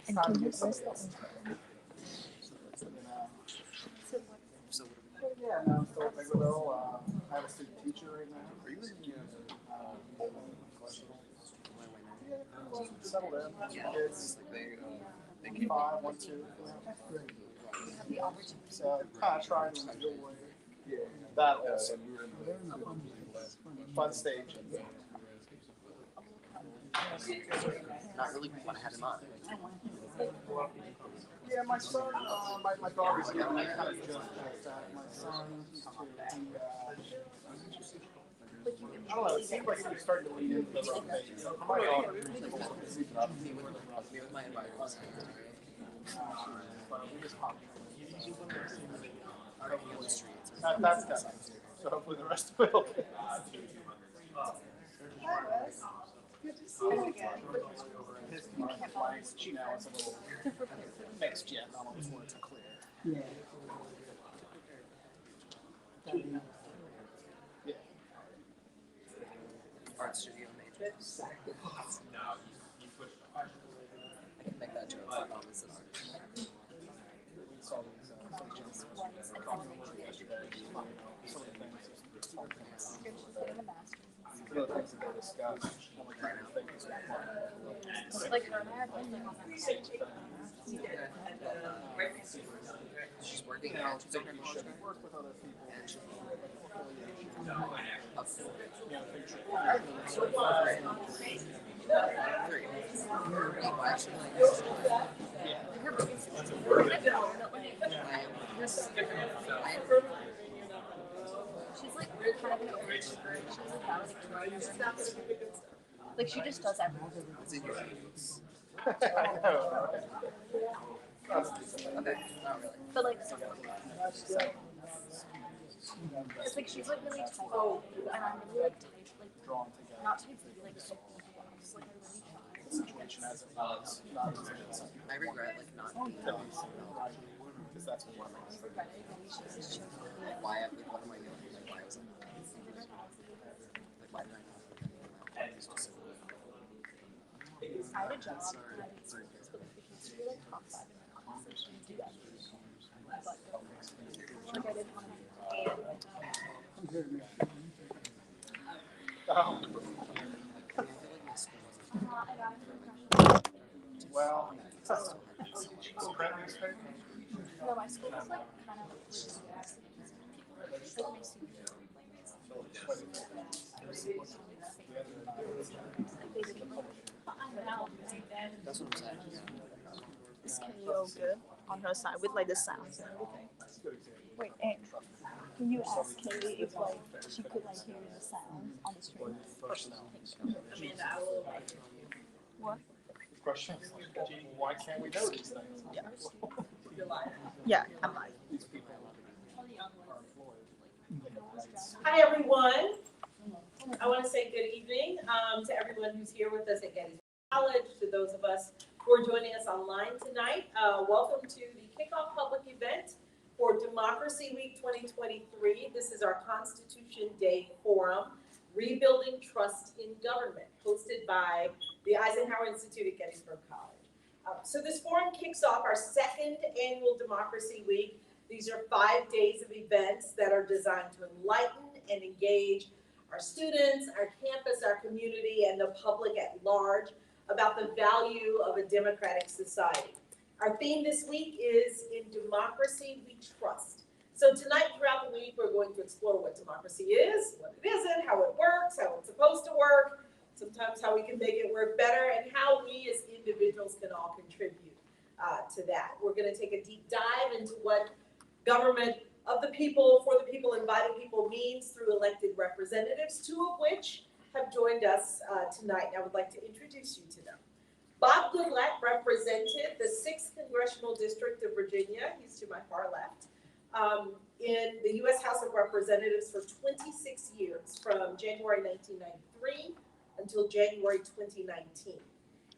And can you press that? Yeah, no, still at Bakerville. I have a student teacher right now. Are you settled in? Kids, they came 5, 1, 2. So kind of trying to enjoy that also. Fun stage. Not really what I had in mind. Yeah, my son, my daughter's kind of just that. My son, I don't know, it seems like it's starting to lean into the road phase. My daughter, Me with my advisors. that's done. So hopefully the rest of it will be. Good to see you again. His language, you know, is a little mixed yet. Not all his words are clear. Yeah. Yeah. Art studio major. I can make that joke. I promise it's art. Saw these pictures some of the things. Some of the things that they discussed. Like her and I are both like on that same thing. She's working You know, out. She's they on her should contract. work with other people. And she's She's like really kind of an overachiever. She's like valedictorian. Like she just does everything. It's in your genes. I know. Okay, not really. But like so it's like she's like really tight. Oh, and I'm really like tight, Drawn like together. not tight, like so close. Like I really try. The situation as it was. Not as it is. I regret like not being Because that's what we're like why like what am I doing? Like why was I like why did I not? It's just I had a job and I did service, but like the kids were like top 5 in my class, so she did that. But like I didn't want to do Oh. I feel like my school wasn't I got it for a crush. Well, print newspaper. No, my school was like kind of religious. Like my senior That's what I'm saying. Is Kyo good on her side with like the sounds and everything? Wait, and can you ask Kaylee if like she could like hear the sound on the stream? Amanda, I will. What? Question is, why can't we know these things? Yeah. Yeah, I'm like. These people are employed. Hi, everyone. I want to say good evening to everyone who's here with us at Gettysburg College, to those of us who are joining us online tonight. Welcome to the kickoff public event for Democracy Week 2023. This is our Constitution Day Forum, Rebuilding Trust in Government, hosted by the Eisenhower Institute at Gettysburg College. So this forum kicks off our second annual Democracy Week. These are 5 days of events that are designed to enlighten and engage our students, our campus, our community, and the public at large about the value of a democratic society. Our theme this week is In Democracy We Trust. So tonight, throughout the week, we're going to explore what democracy is, what it isn't, how it works, how it's supposed to work, sometimes how we can make it work better, and how we as individuals can all contribute to that. We're going to take a deep dive into what government of the people, for the people, and by the people means through elected representatives, 2 of which have joined us tonight. And I would like to introduce you to them. Bob Goodlatte represented the 6th Congressional District of Virginia. He's to my far left. In the U.S. House of Representatives for 26 years, from January 1993 until January 2019.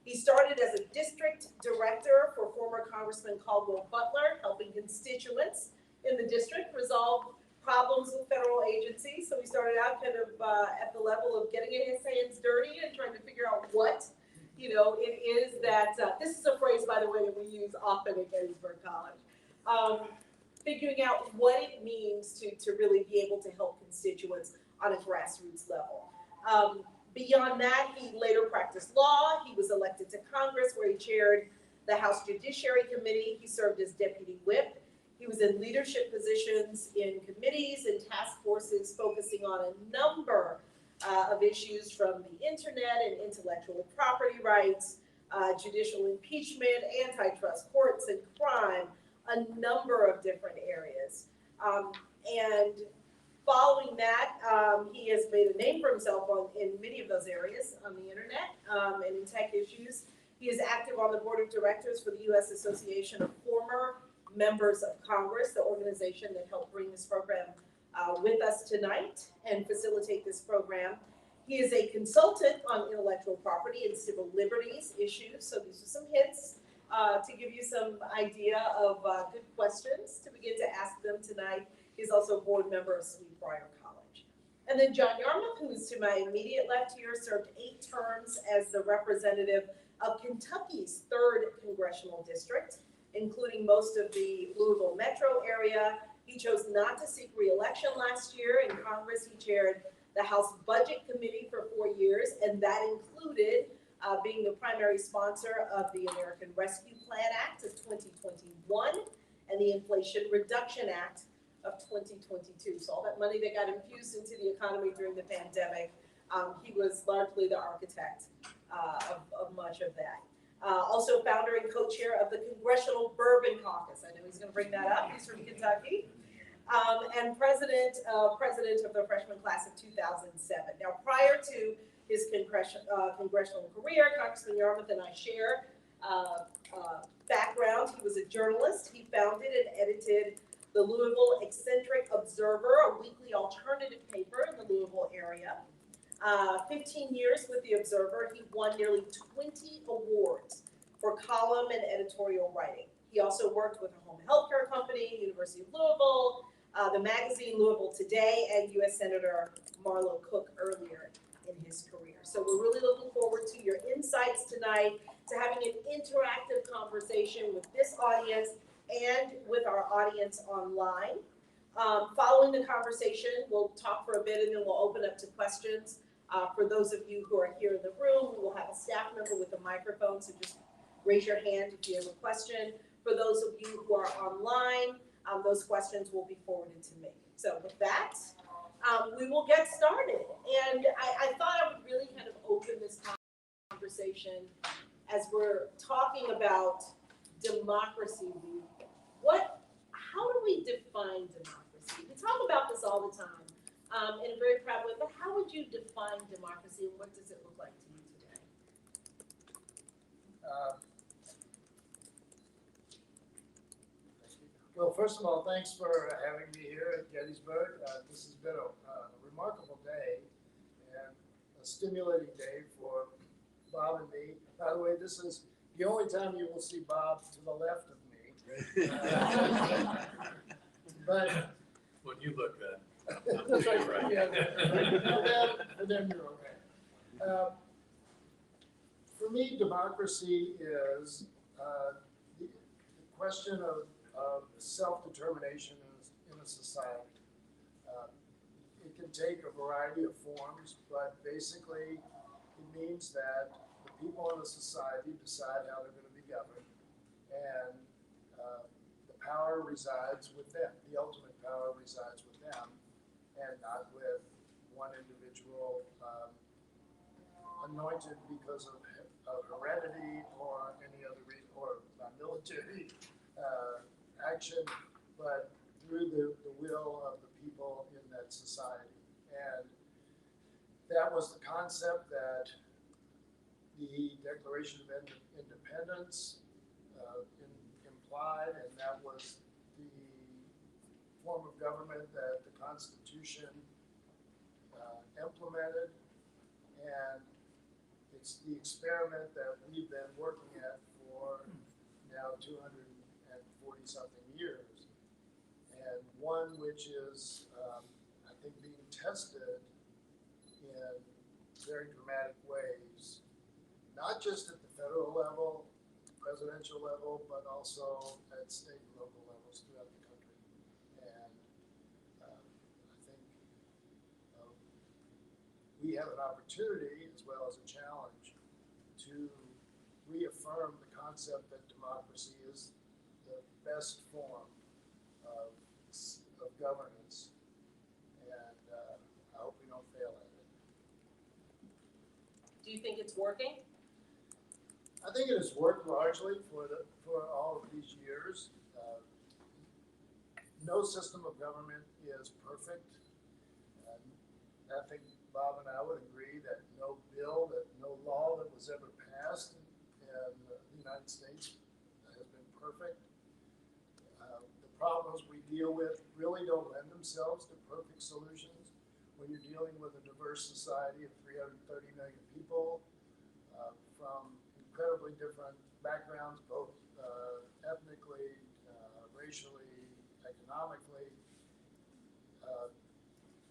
He started as a district director for former Congressman Caldwell Butler, helping constituents in the district resolve problems with federal agencies. So he started out kind of at the level of getting his hands dirty and trying to figure out what It is that, this is a phrase, by the way, that we use often at Gettysburg College. Figuring out what it means to really be able to help constituents on a grassroots level. Beyond that, he later practiced law. He was elected to Congress, where he chaired the House Judiciary Committee. He served as deputy whip. He was in leadership positions in committees and task forces focusing on a number of issues, from the internet and intellectual property rights, judicial impeachment, antitrust, courts and crime, a number of different areas. And following that, he has made a name for himself in many of those areas on the internet and in tech issues. He is active on the board of directors for the U.S. Association of Former Members of Congress, the organization that helped bring this program with us tonight and facilitate this program. He is a consultant on intellectual property and civil liberties issues. So these are some hints to give you some idea of good questions to begin to ask them tonight. He's also a board member of Sweetbriar College. And then John Yarmouth, who is to my immediate left here, served 8 terms as the representative of Kentucky's 3rd Congressional District, including most of the Louisville metro area. He chose not to seek re-election last year. In Congress, he chaired the House Budget Committee for 4 years, and that included being the primary sponsor of the American Rescue Plan Act of 2021 and the Inflation Reduction Act of 2022. So all that money that got infused into the economy during the pandemic, he was largely the architect of much of that. Also founder and co-chair of the Congressional Bourbon Caucus. I know he's going to bring that up. He's from Kentucky. And president of the freshman class of 2007. Now, prior to his congressional career, Congressman Yarmouth and I share background. He was a journalist. He founded and edited the Louisville Eccentric Observer, a weekly alternative paper in the Louisville area. 15 years with the Observer, he won nearly 20 awards for column and editorial writing. He also worked with a home health care company, University of Louisville, the magazine Louisville Today, and U.S. Senator Marlo Cook earlier in his career. So we're really looking forward to your insights tonight, to having an interactive conversation with this audience and with our audience online. Following the conversation, we'll talk for a bit and then we'll open up to questions. For those of you who are here in the room, we will have a staff member with a microphone, so just raise your hand if you have a question. For those of you who are online, those questions will be forwarded to me. So with that, we will get started. And I thought I would really kind of open this conversation as we're talking about democracy. How do we define democracy? We talk about this all the time in a very proud way, but how would you define democracy and what does it look like to you today? Well, first of all, thanks for having me here at Gettysburg. This has been a remarkable day and a stimulating day for Bob and me. By the way, this is the only time you will see Bob to the left of me. But when you look good. that's right. Yeah, for them you're okay. For me, democracy is the question of self-determination in a society. It can take a variety of forms, but basically it means that the people in a society decide how they're going to be governed, and the power resides with them. The ultimate power resides with them, and not with one individual anointed because of heredity or any other reason, or military action, but through the will of the people in that society. And that was the concept that the Declaration of Independence implied, and that was the form of government that the Constitution implemented, and it's the experiment that we've been working at for now 240-something years, and one which is, I think, being tested in very dramatic ways not just at the federal level, presidential level, but also at state and local levels throughout the country. And I think we have an opportunity as well as a challenge to reaffirm the concept that democracy is the best form of governance. And I hope we don't fail at it. Do you think it's working? I think it has worked largely for all of these years. No system of government is perfect. I think Bob and I would agree that no law that was ever passed in the United States has been perfect. The problems we deal with really don't lend themselves to perfect solutions. When you're dealing with a diverse society of 330 million people from incredibly different backgrounds, both ethnically, racially, economically,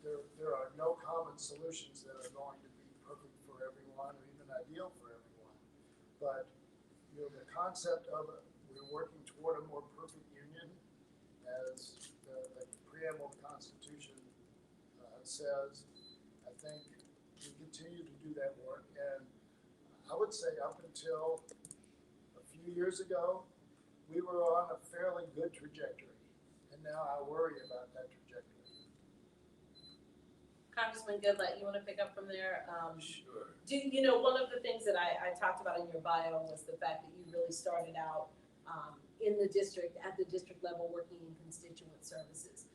there are no common solutions that are going to be perfect for everyone or even ideal for everyone. But the concept of we're working toward a more perfect union, as the preamble of the Constitution says, I think we continue to do that work. And I would say up until a few years ago, we were on a fairly good trajectory. And now I worry about that trajectory. Congressman Goodlatte, you want to pick up from there? Sure. One of the things that I talked about in your bio was the fact that you really started out in the district, at the district level, working in constituent services.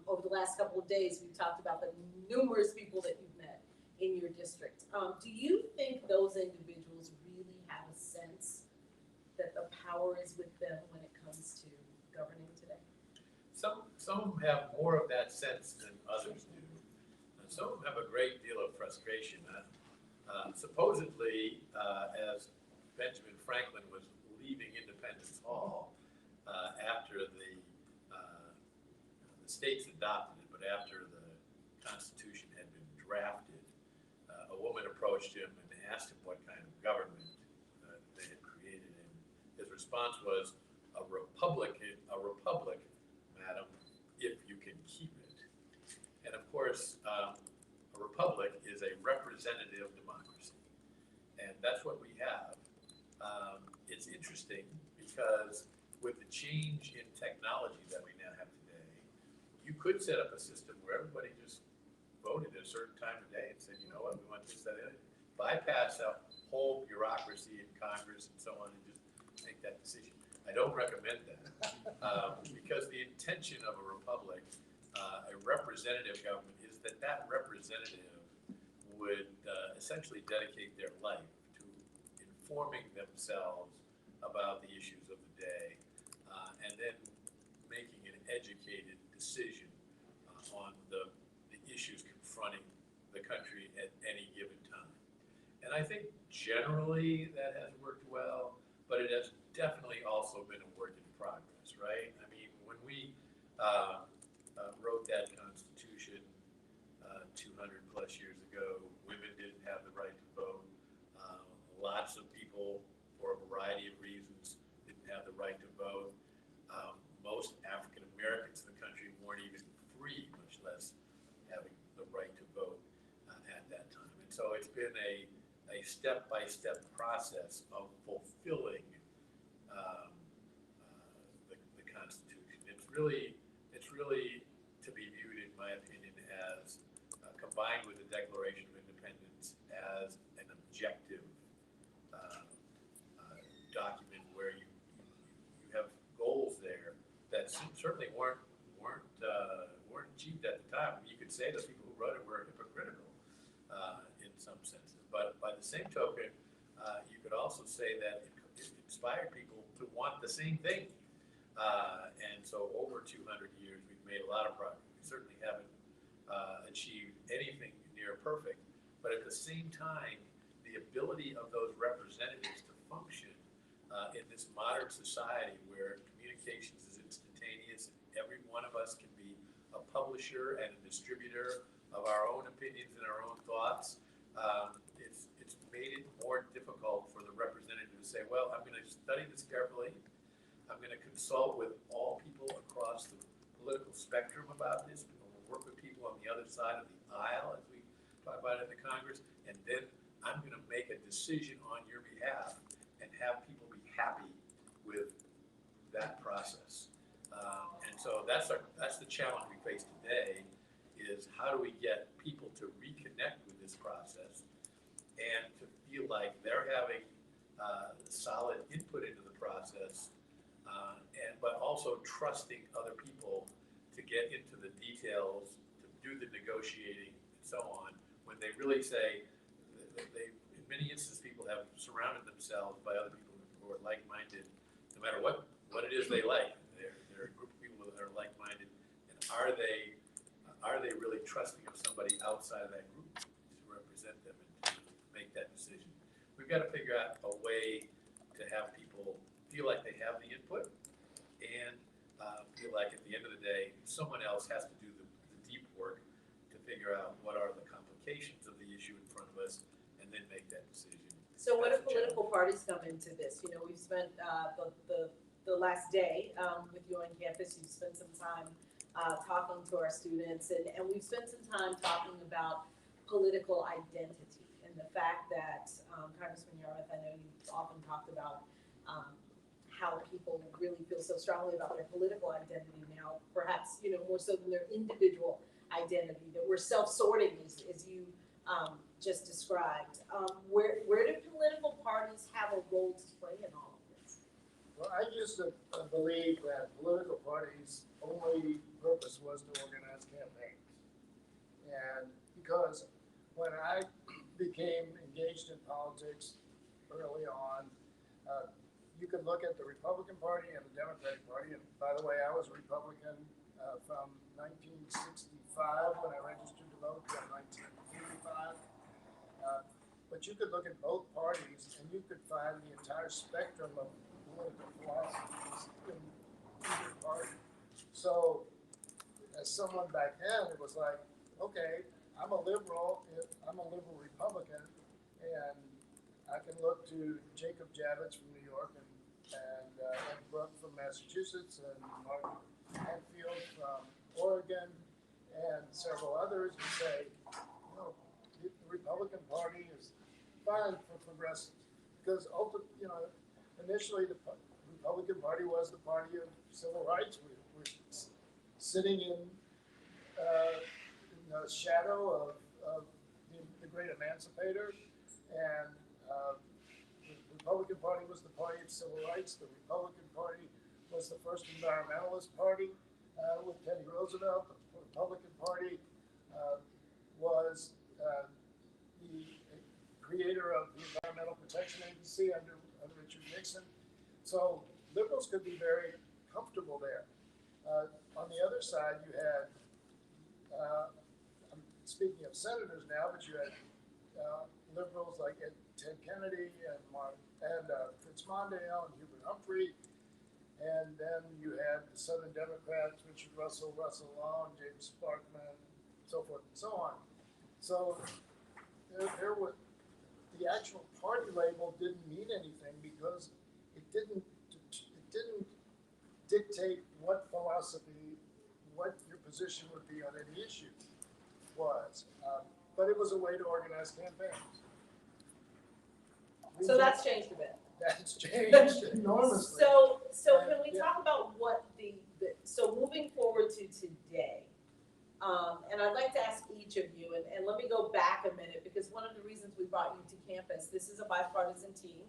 Over the last couple of days, we've talked about the numerous people that you've met in your district. Do you think those individuals really have a sense that the power is with them when it comes to governing today? Some have more of that sense than others do. And some have a great deal of frustration. Supposedly, as Benjamin Franklin was leaving Independence Hall after the states adopted it, but after the Constitution had been drafted, a woman approached him and asked him what kind of government they had created. And his response was, a republic, madam, if you can keep it. And of course, a republic is a representative democracy. And that's what we have. It's interesting because with the change in technology that we now have today, you could set up a system where everybody just voted at a certain time of day and said, you know what, we want this, that, and bypass a whole bureaucracy in Congress and so on and just make that decision. I don't recommend that because the intention of a republic, a representative government, is that that representative would essentially dedicate their life to informing themselves about the issues of the day and then making an educated decision on the issues confronting the country at any given time. And I think generally that has worked well, but it has definitely also been a work in progress, right? I mean, when we wrote that Constitution 200 plus years ago, women didn't have the right to vote. Lots of people, for a variety of reasons, didn't have the right to vote. Most African Americans in the country weren't even free, much less having the right to vote at that time. And so it's been a step-by-step process of fulfilling the Constitution. It's really to be viewed, in my opinion, as combined with the Declaration of Independence as an objective document where you have goals there that certainly weren't achieved at the time. You could say that people who wrote it were hypocritical in some senses, but by the same token, you could also say that it inspired people to want the same thing. And so over 200 years, we've made a lot of progress. We certainly haven't achieved anything near perfect, but at the same time, the ability of those representatives to function in this modern society where communications is instantaneous, and every one of us can be a publisher and a distributor of our own opinions and our own thoughts, it's made it more difficult for the representative to say, well, I'm going to study this carefully. I'm going to consult with all people across the political spectrum about this. We're going to work with people on the other side of the aisle, as we talk about it in the Congress, and then I'm going to make a decision on your behalf and have people be happy with that process. And so that's the challenge we face today, is how do we get people to reconnect with this process and to feel like they're having solid input into the process, but also trusting other people to get into the details, to do the negotiating and so on, when they really say, in many instances, people have surrounded themselves by other people who are like-minded, no matter what it is they like. They're a group of people that are like-minded, and are they really trusting of somebody outside of that group to represent them and to make that decision? We've got to figure out a way to have people feel like they have the input and feel like at the end of the day, someone else has to do the deep work to figure out what are the complications of the issue in front of us and then make that decision. So what do political parties come into this? You know, we've spent the last day with you on campus. You've spent some time talking to our students, and we've spent some time talking about political identity and the fact that, Congressman Yarmouth, I know you've often talked about how people really feel so strongly about their political identity now, perhaps, you know, more so than their individual identity, that we're self-sorting, as you just described. Where do political parties have a role to play in all of this? Well, I used to believe that political parties' only purpose was to organize campaigns. And because when I became engaged in politics early on, you could look at the Republican Party and the Democratic Party. And by the way, I was a Republican from 1965 when I registered to vote to 1985. But you could look at both parties and you could find the entire spectrum of political philosophies in either party. So as someone back then, it was like, okay, I'm a liberal Republican, and I can look to Jacob Javits from New York and Ed Brooke from Massachusetts and Martin Hatfield from Oregon and several others and say, you know, the Republican Party is fine for progressives, because ultimately, you know, initially the Republican Party was the party of civil rights. We're sitting in the shadow of the great emancipator, and the Republican Party was the party of civil rights. The Republican Party was the first environmentalist party with Teddy Roosevelt. The Republican Party was the creator of the Environmental Protection Agency under Richard Nixon. So liberals could be very comfortable there. On the other side, you had, I'm speaking of senators now, but you had liberals like Ted Kennedy and Fritz Mondale and Hubert Humphrey. And then you had the Southern Democrats, Richard Russell, Russell Long, James Sparkman, so forth and so on. So there was, the actual party label didn't mean anything because it didn't dictate what philosophy, what your position would be on any issue was. But it was a way to organize campaigns. So that's changed a bit. That's changed enormously. So can we talk about what so moving forward to today, and I'd like to ask each of you, and let me go back a minute, because one of the reasons we brought you to campus, this is a bipartisan team.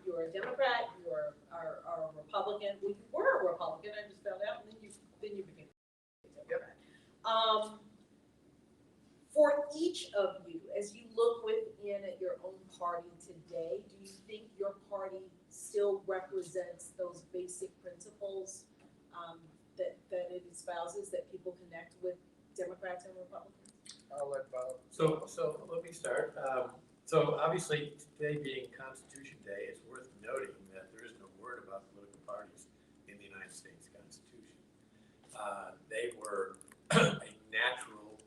You're a Democrat, you're a Republican. Well, you were a Republican, I just found out, and then you became a Democrat. Yep. For each of you, as you look within at your own party today, do you think your party still represents those basic principles that it espouses, that people connect with Democrats and Republicans? I'll let Bob. So let me start. So obviously, today being Constitution Day, it's worth noting that there is no word about political parties in the United States Constitution. They were a natural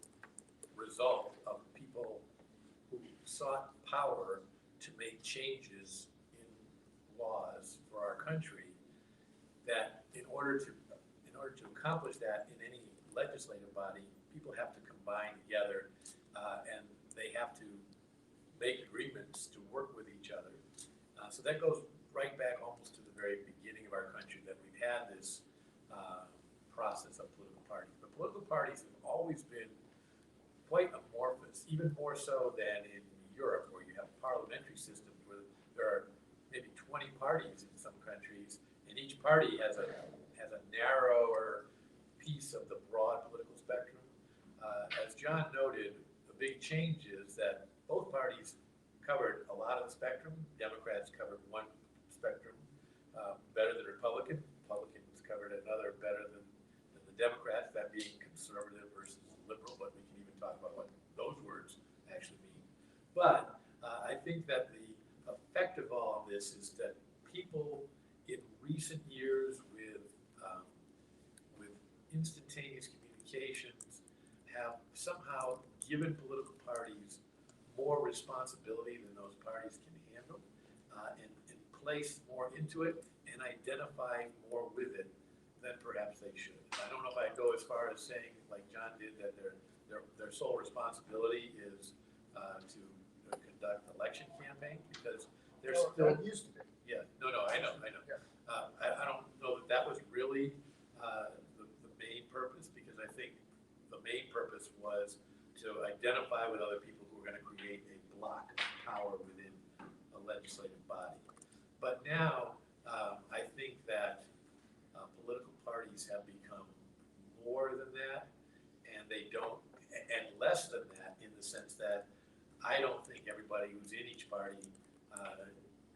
result of people who sought power to make changes in laws for our country, that in order to accomplish that in any legislative body, people have to combine together, and they have to make agreements to work with each other. So that goes right back almost to the very beginning of our country, that we've had this process of political parties. But political parties have always been quite amorphous, even more so than in Europe, where you have parliamentary systems where there are maybe 20 parties in some countries, and each party has a narrower piece of the broad political spectrum. As John noted, the big change is that both parties covered a lot of the spectrum. Democrats covered one spectrum better than Republicans. Republicans covered another better than the Democrats, that being conservative versus liberal, but we can even talk about what those words actually mean. But I think that the effect of all of this is that people in recent years with instantaneous communications have somehow given political parties more responsibility than those parties can handle, and place more into it and identify more with it than perhaps they should. I don't know if I'd go as far as saying, like John did, that their sole responsibility is to conduct election campaign, because there's still. That used to be. Yeah, no, I know. Yeah. I don't know that was really the main purpose, because I think the main purpose was to identify with other people who are going to create a block of power within a legislative body. But now, I think that political parties have become more than that, and less than that, in the sense that I don't think everybody who's in each party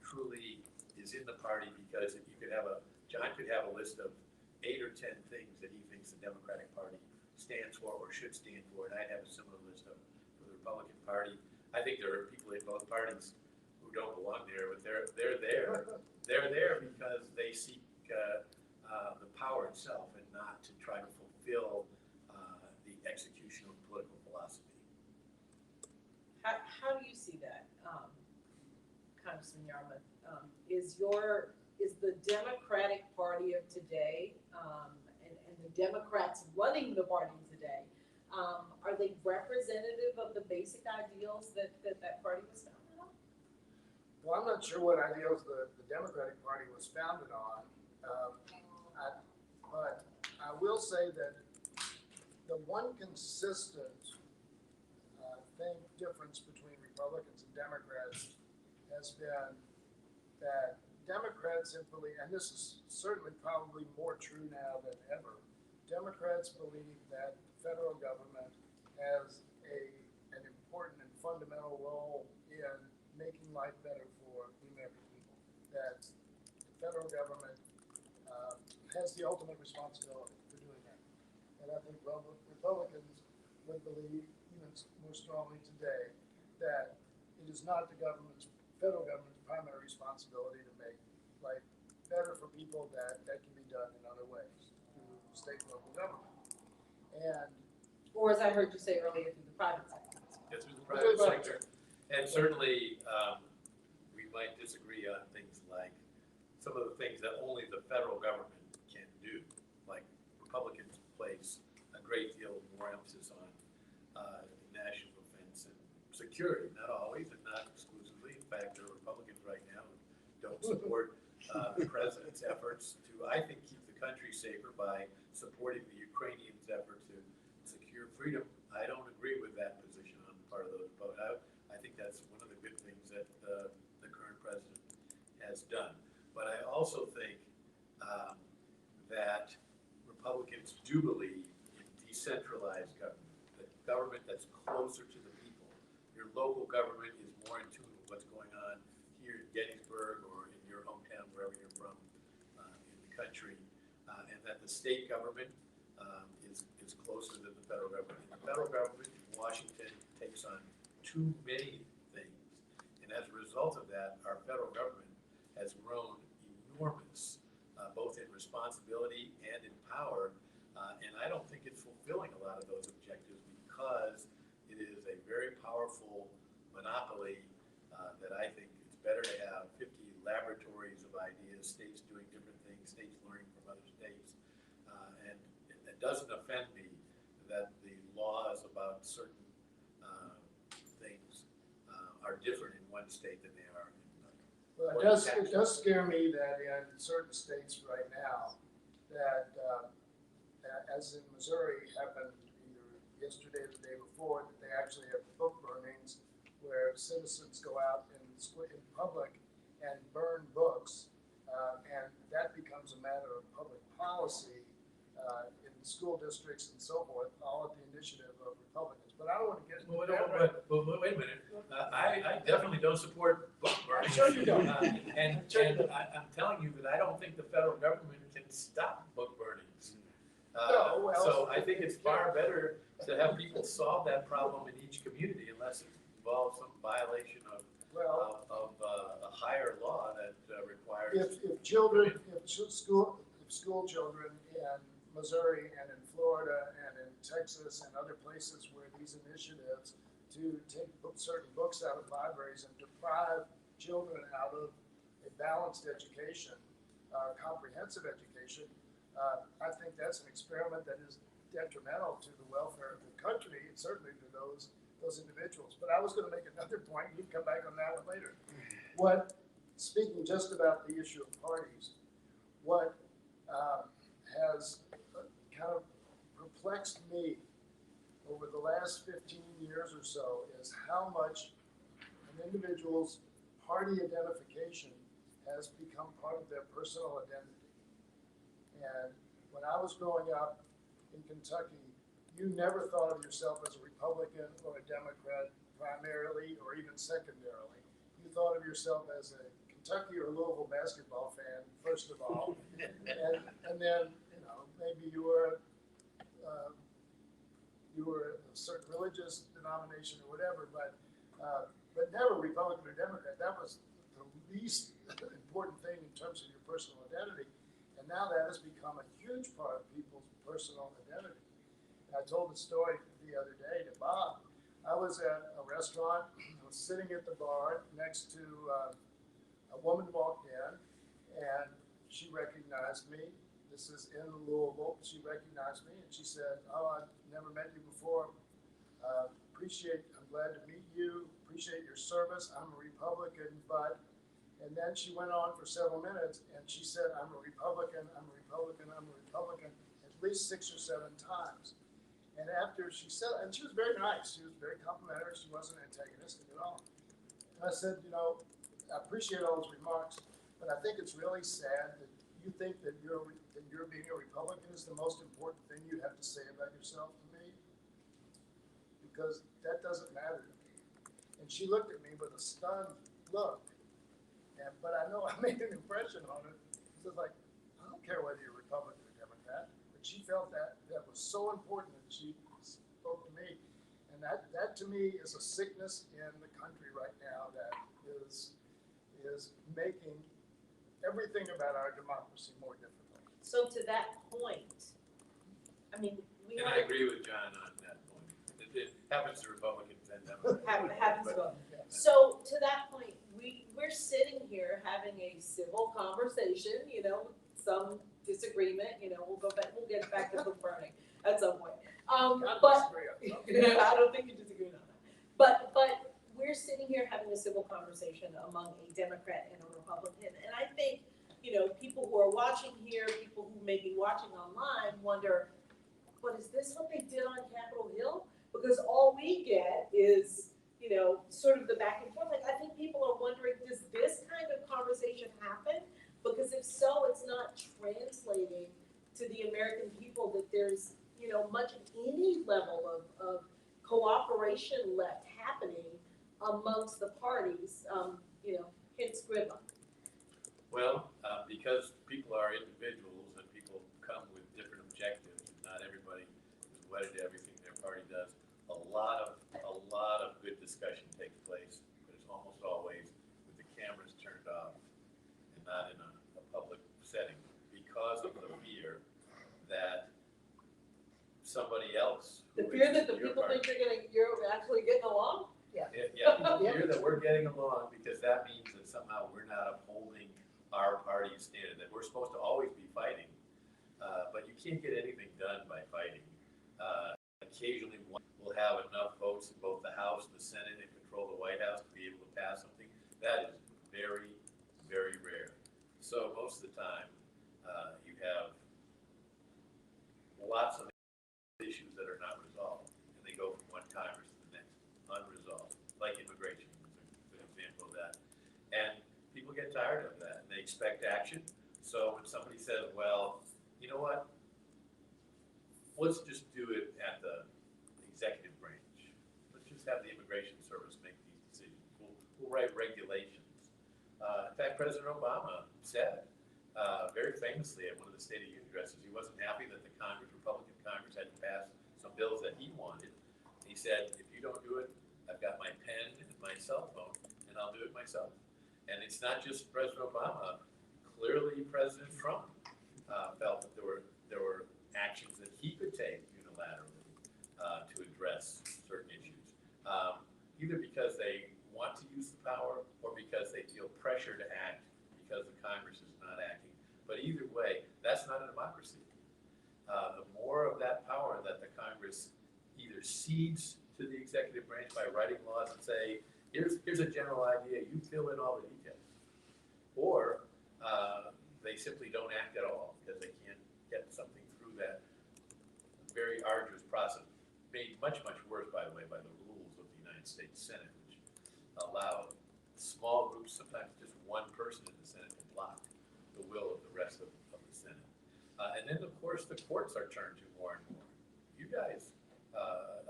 truly is in the party, because if you could have John could have a list of 8 or 10 things that he thinks the Democratic Party stands for or should stand for, and I'd have a similar list for the Republican Party. I think there are people in both parties who don't belong there, but they're there. They're there because they seek the power itself, and not to try to fulfill the execution of political philosophy. How do you see that, Congressman Yarmouth? Is the Democratic Party of today, and the Democrats running the party today, are they representative of the basic ideals that party was founded on? Well, I'm not sure what ideals the Democratic Party was founded on, but I will say that the one consistent difference between Republicans and Democrats has been that Democrats simply, and this is certainly probably more true now than ever, Democrats believe that the federal government has an important and fundamental role in making life better for the American people. That the federal government has the ultimate responsibility for doing that. And I think Republicans would believe, even more strongly today, that it is not the federal government's primary responsibility to make life better for people, that can be done in other ways through state and local government. And Or, as I heard you say earlier, through the private sector. Yes, through the private sector. And certainly, we might disagree on things like some of the things that only the federal government can do. Like Republicans place a great deal more emphasis on national defense and security. Not always, and not exclusively. In fact, there are Republicans right now who don't support the president's efforts to, I think, keep the country safer by supporting the Ukrainians' effort to secure freedom. I don't agree with that position on the part of those, but I think that's one of the good things that the current president has done. But I also think that Republicans do believe in decentralized government, that government that's closer to the people. Your local government is more in tune with what's going on here in Gettysburg or in your hometown, wherever you're from in the country, and that the state government is closer than the federal government. And the federal government in Washington takes on too many things, and as a result of that, our federal government has grown enormous, both in responsibility and in power, and I don't think it's fulfilling a lot of those objectives, because it is a very powerful monopoly that I think it's better to have 50 laboratories of ideas, states doing different things, states learning from other states. And it doesn't offend me that the laws about certain things are different in one state than they are in another. Well, it does scare me that in certain states right now, that as in Missouri happened either yesterday or the day before, that they actually have book burnings where citizens go out in public and burn books, and that becomes a matter of public policy in school districts and so forth, all at the initiative of Republicans. But I don't want to get into that. Wait a minute. I definitely don't support book burning. I'm sure you don't. And I'm telling you that I don't think the federal government can stop book burnings. No, well, so I think it's far better to have people solve that problem in each community unless it involves some violation of a higher law that requires. If school children in Missouri and in Florida and in Texas and other places where these initiatives to take certain books out of libraries and deprive children out of a balanced education, comprehensive education, I think that's an experiment that is detrimental to the welfare of the country and certainly to those individuals. But I was going to make another point. You can come back on that one later. Speaking just about the issue of parties, what has kind of perplexed me over the last 15 years or so is how much an individual's party identification has become part of their personal identity. And when I was growing up in Kentucky, you never thought of yourself as a Republican or a Democrat primarily or even secondarily. You thought of yourself as a Kentucky or Louisville basketball fan, first of all. and then, maybe you were a certain religious denomination or whatever, but never Republican or Democrat. That was the least important thing in terms of your personal identity. And now that has become a huge part of people's personal identity. And I told the story the other day to Bob. I was at a restaurant, I was sitting at the bar next to a woman walked in and she recognized me. This is in Louisville. She recognized me and she said, "Oh, I've never met you before. I'm glad to meet you. Appreciate your service. I'm a Republican, but," and then she went on for several minutes and she said, "I'm a Republican, I'm a Republican, I'm a Republican," at least 6 or 7 times. And after she said, and she was very nice, she was very complimentary, she wasn't antagonistic at all. And I said, I appreciate all those remarks, but I think it's really sad that you think that you're being a Republican is the most important thing you have to say about yourself to me, because that doesn't matter to me. And she looked at me with a stunned look, but I know I made an impression on her. She was like, "I don't care whether you're Republican or Democrat," but she felt that was so important that she spoke to me. And that to me is a sickness in the country right now that is making everything about our democracy more difficult. So to that point, I mean, And I agree with John on that point. It happens to Republicans and Democrats. happens to both. Yeah. So to that point, we're sitting here having a civil conversation, some disagreement, we'll get back to book burning at some point. But I don't think you disagree on that. But we're sitting here having a civil conversation among a Democrat and a Republican, and I think, people who are watching here, people who may be watching online wonder, but is this what they did on Capitol Hill? Because all we get is, sort of the back and forth. Like, I think people are wondering, does this kind of conversation happen? Because if so, it's not translating to the American people that there's, much of any level of cooperation left happening amongst the parties, hence Gridlock. Well, because people are individuals and people come with different objectives, and not everybody is wedded to everything their party does, a lot of good discussion takes place, but it's almost always with the cameras turned off and not in a public setting, because of the fear that somebody else. The fear that the people think you're actually getting along? Yeah. Yeah, hear that we're getting along because that means that somehow we're not upholding our party's standard, that we're supposed to always be fighting. But you can't get anything done by fighting. Occasionally one will have enough votes in both the House and the Senate and control the White House to be able to pass something. That is very, very rare. So most of the time, you have lots of issues that are not resolved, and they go from one Congress to the next, unresolved, like immigration is a good example of that. And people get tired of that, and they expect action. So when somebody says, well, you know what, let's just do it at the executive branch. Let's just have the Immigration Service make these decisions. We'll write regulations. In fact, President Obama said very famously at one of the State of the Union addresses, he wasn't happy that the Republican Congress had to pass some bills that he wanted. He said, if you don't do it, I've got my pen and my cell phone, and I'll do it myself. And it's not just President Obama. Clearly, President Trump felt that there were actions that he could take unilaterally to address certain issues, either because they want to use the power or because they feel pressure to act because the Congress is not acting. But either way, that's not a democracy. The more of that power that the Congress either cedes to the executive branch by writing laws and say, here's a general idea, you fill in all the details, or they simply don't act at all because they can't get something through that very arduous process, made much, much worse, by the way, by the rules of the United States Senate, which allow small groups, sometimes just one person in the Senate, to block the will of the rest of the Senate. And then, of course, the courts are turned to more and more. You guys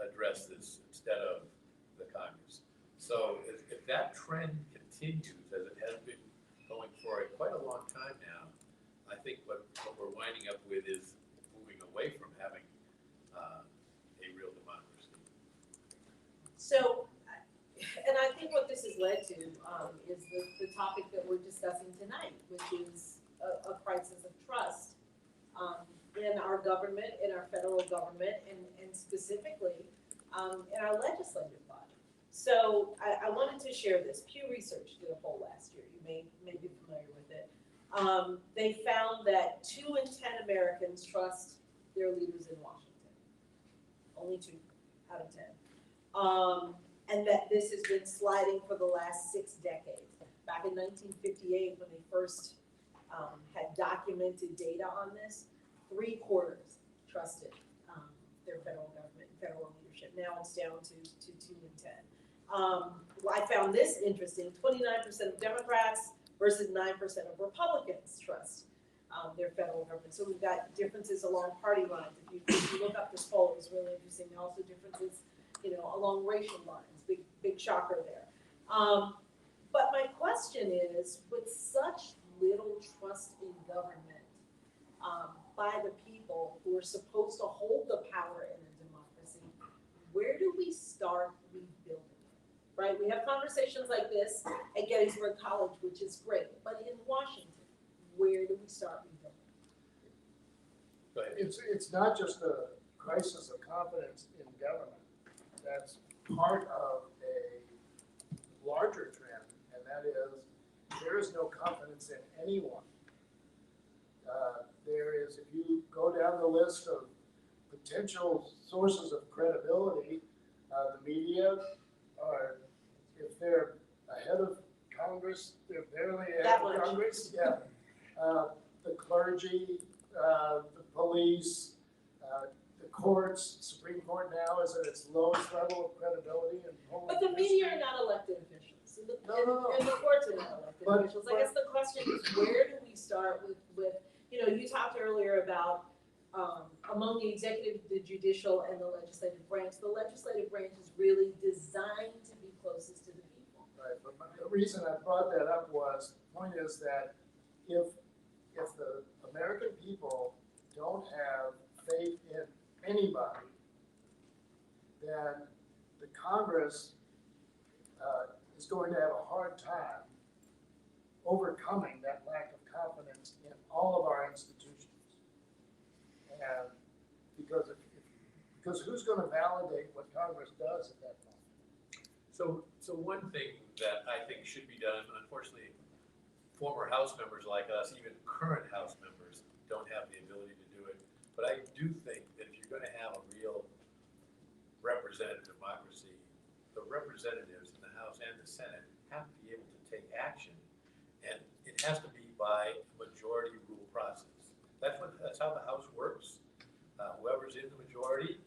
address this instead of the Congress. So if that trend continues, as it has been going for quite a long time now, I think what we're winding up with is moving away from having a real democracy. So, and I think what this has led to is the topic that we're discussing tonight, which is a crisis of trust in our government, in our federal government, and specifically in our legislative body. So I wanted to share this. Pew Research did a poll last year. You may be familiar with it. They found that 2 in 10 Americans trust their leaders in Washington. Only 2 out of 10. And that this has been sliding for the last 6 decades. Back in 1958, when they first had documented data on this, 3/4 trusted their federal government, federal leadership. Now it's down to 2 in 10. I found this interesting. 29% of Democrats versus 9% of Republicans trust their federal government. So we've got differences along party lines. If you look up this poll, it's really interesting. Also differences, along racial lines. Big shocker there. But my question is, with such little trust in government by the people who are supposed to hold the power in a democracy, where do we start rebuilding? Right? We have conversations like this at Gettysburg College, which is great. But in Washington, where do we start rebuilding? Go ahead. It's not just a crisis of confidence in government. That's part of a larger trend, and that is there is no confidence in anyone. There is, if you go down the list of potential sources of credibility, the media, or if they're ahead of Congress, they're barely ahead of Congress. Yeah. The clergy, the police, the courts, Supreme Court now is at its lowest level of credibility. But the media are not elected officials. And the courts are not elected officials. I guess the question is, where do we start with you talked earlier about among the executive, the judicial, and the legislative branch. The legislative branch is really designed to be closest to the people. Right, but the reason I brought that up was, the point is that if the American people don't have faith in anybody, then the Congress is going to have a hard time overcoming that lack of confidence in all of our institutions. And because who's going to validate what Congress does at that point? So So one thing that I think should be done, unfortunately, former House members like us, even current House members, don't have the ability to do it. But I do think that if you're gonna have a real representative democracy, the representatives in the House and the Senate have to be able to take action. And it has to be by majority rule process. That's how the House works. Whoever's in the majority,